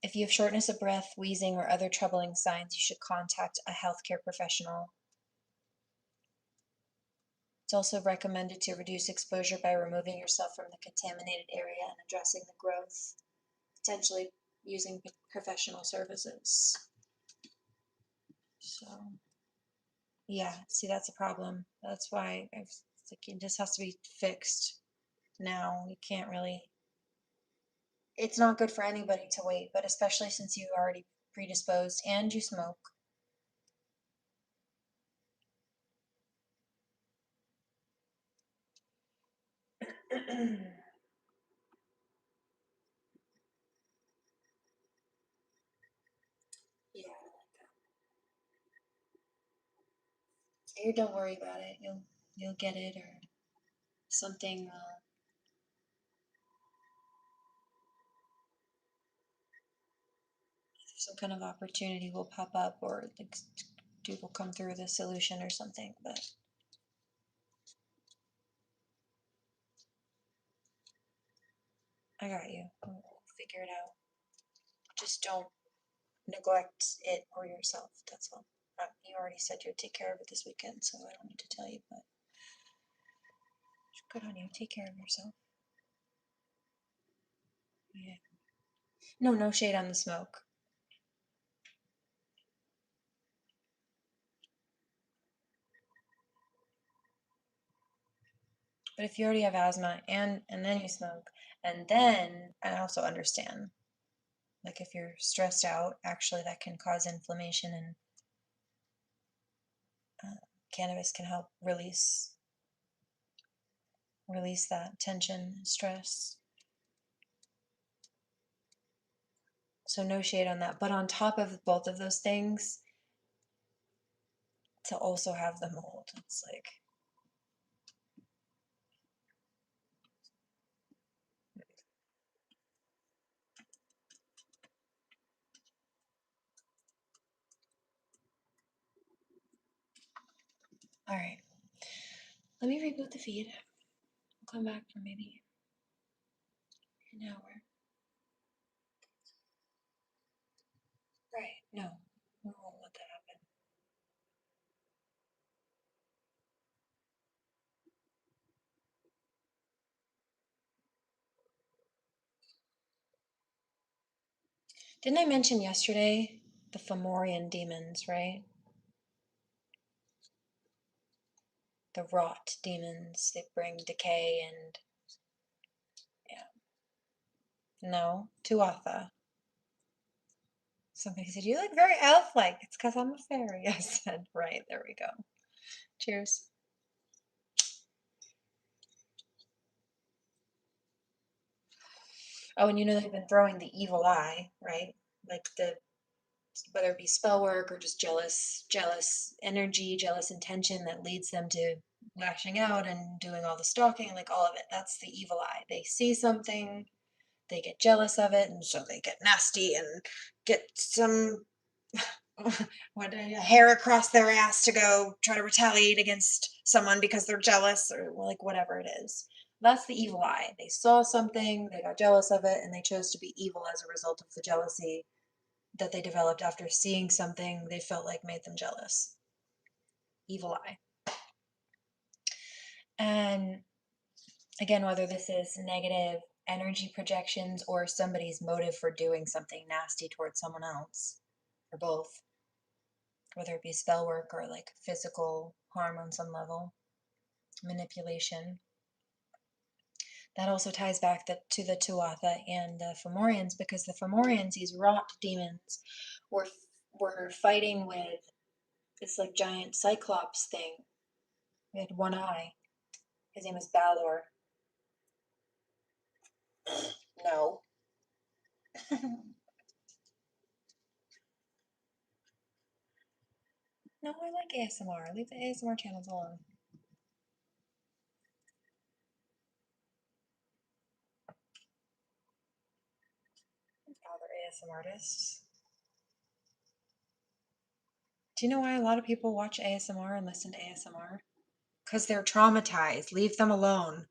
If you have shortness of breath, wheezing, or other troubling signs, you should contact a healthcare professional. It's also recommended to reduce exposure by removing yourself from the contaminated area and addressing the growth, potentially using professional services. So, yeah, see, that's a problem. That's why it's like it just has to be fixed now. You can't really. It's not good for anybody to wait, but especially since you're already predisposed and you smoke. Yeah. Or don't worry about it. You'll get it, or something. Some kind of opportunity will pop up, or the dude will come through with a solution or something. But I got you. We'll figure it out. Just don't neglect it or yourself. That's all. You already said you'd take care of it this weekend, so I don't need to tell you. But good on you. Take care of yourself. Yeah. No shade on the smoke. But if you already have asthma and then you smoke, and then I also understand Like if you're stressed out, actually that can cause inflammation, and cannabis can help release that tension, stress. So no shade on that. But on top of both of those things, to also have the mold, it's like, all right, let me reboot the feed. I'll come back for maybe an hour. Right, no, we won't let that happen. Didn't I mention yesterday the Fomorian demons, right? The rot demons, they bring decay and, yeah. No, Tuatha. Somebody said, you look very elf-like. It's because I'm a fairy. I said, right, there we go. Cheers. Oh, and you know they've been throwing the evil eye, right? Like whether it be spell work or just jealous energy, jealous intention that leads them to lashing out and doing all the stalking, like all of it. That's the evil eye. They see something, they get jealous of it, and so they get nasty and get some a hair across their ass to go try to retaliate against someone because they're jealous, or like whatever it is. That's the evil eye. They saw something, they got jealous of it, and they chose to be evil as a result of the jealousy that they developed after seeing something they felt like made them jealous. Evil eye. And again, whether this is negative energy projections or somebody's motive for doing something nasty towards someone else, or both, whether it be spell work or like physical harm on some level, manipulation. That also ties back to the Tuatha and the Fomorians, because the Fomorians, these rot demons, were fighting with this like giant cyclops thing. He had one eye. His name is Balor. No. No, I like ASMR. Leave the ASMR channels alone. Don't bother ASMR artists. Do you know why a lot of people watch ASMR and listen to ASMR? Because they're traumatized. Leave them alone.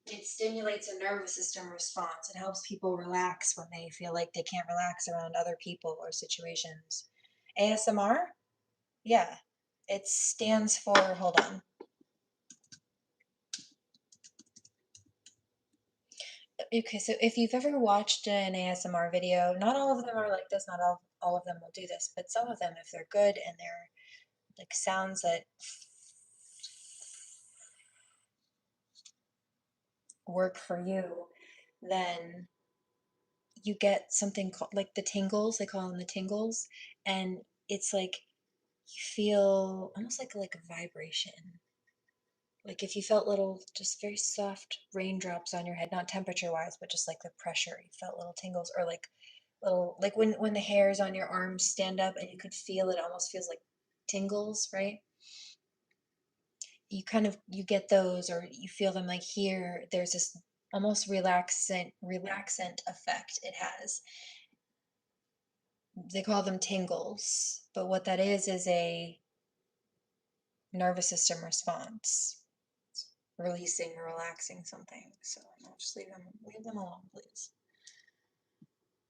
It stimulates a nervous system response. It helps people relax when they feel like they can't relax around other people or situations. ASMR? Yeah. It stands for, hold on. Okay, so if you've ever watched an ASMR video, not all of them are like this, not all of them will do this, but some of them, if they're good and they're like sounds that work for you, then you get something called like the tingles. They call them the tingles, and it's like you feel almost like a vibration. Like if you felt little, just very soft raindrops on your head, not temperature wise, but just like the pressure. You felt little tingles, or like little, like when the hairs on your arms stand up and you could feel it, almost feels like tingles, right? You get those, or you feel them like here. There's this almost relaxant effect it has. They call them tingles, but what that is a nervous system response, releasing or relaxing something. So I'll just leave them alone, please.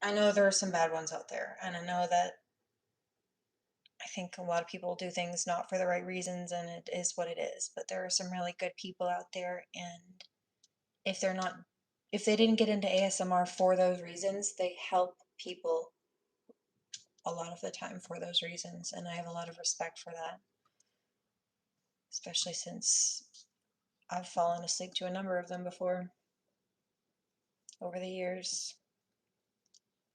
I know there are some bad ones out there, and I know that I think a lot of people do things not for the right reasons, and it is what it is. But there are some really good people out there, and if they didn't get into ASMR for those reasons, they help people a lot of the time for those reasons, and I have a lot of respect for that, especially since I've fallen asleep to a number of them before over the years.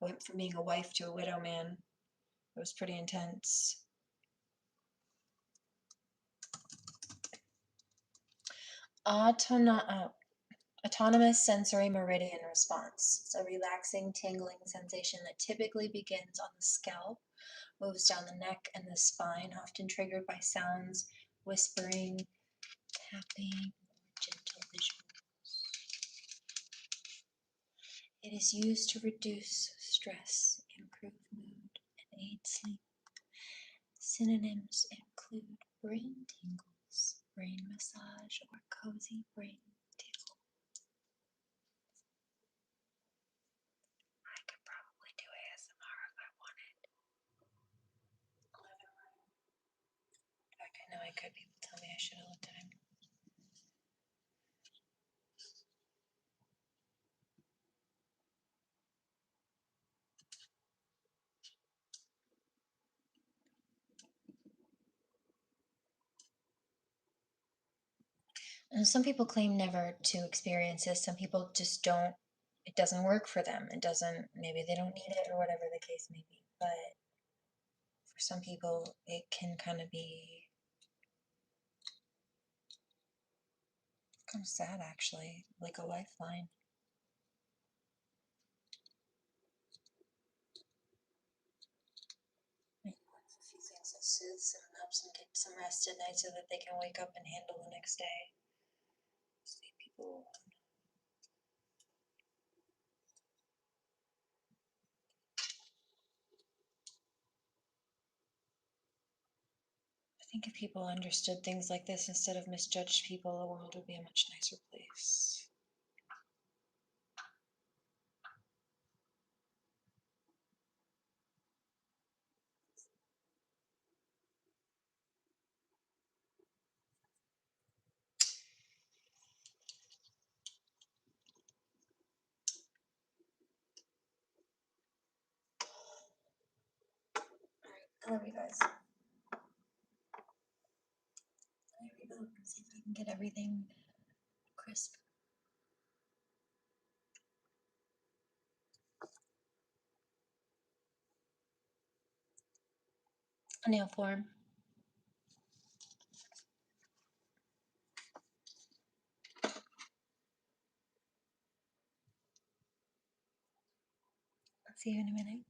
I went from being a wife to a widow man. It was pretty intense. Autonomous sensory meridian response. It's a relaxing, tingling sensation that typically begins on the scalp, moves down the neck and the spine, often triggered by sounds, whispering, tapping, or gentle visuals. It is used to reduce stress, improve mood, and aid sleep. Synonyms include brain tingles, brain massage, or cozy brain tickle. I could probably do ASMR if I wanted. In fact, I know I could. People tell me I should all the time. And some people claim never to experience this. Some people just don't. It doesn't work for them. It doesn't. Maybe they don't need it, or whatever the case may be. But for some people, it can kind of be kind of sad, actually, like a lifeline. A few things that soothes them, helps them get some rest at night so that they can wake up and handle the next day. See people. I think if people understood things like this instead of misjudged people, the world would be a much nicer place. I love you guys. I reload and see if I can get everything crisp. A nail form. I'll see you in a minute.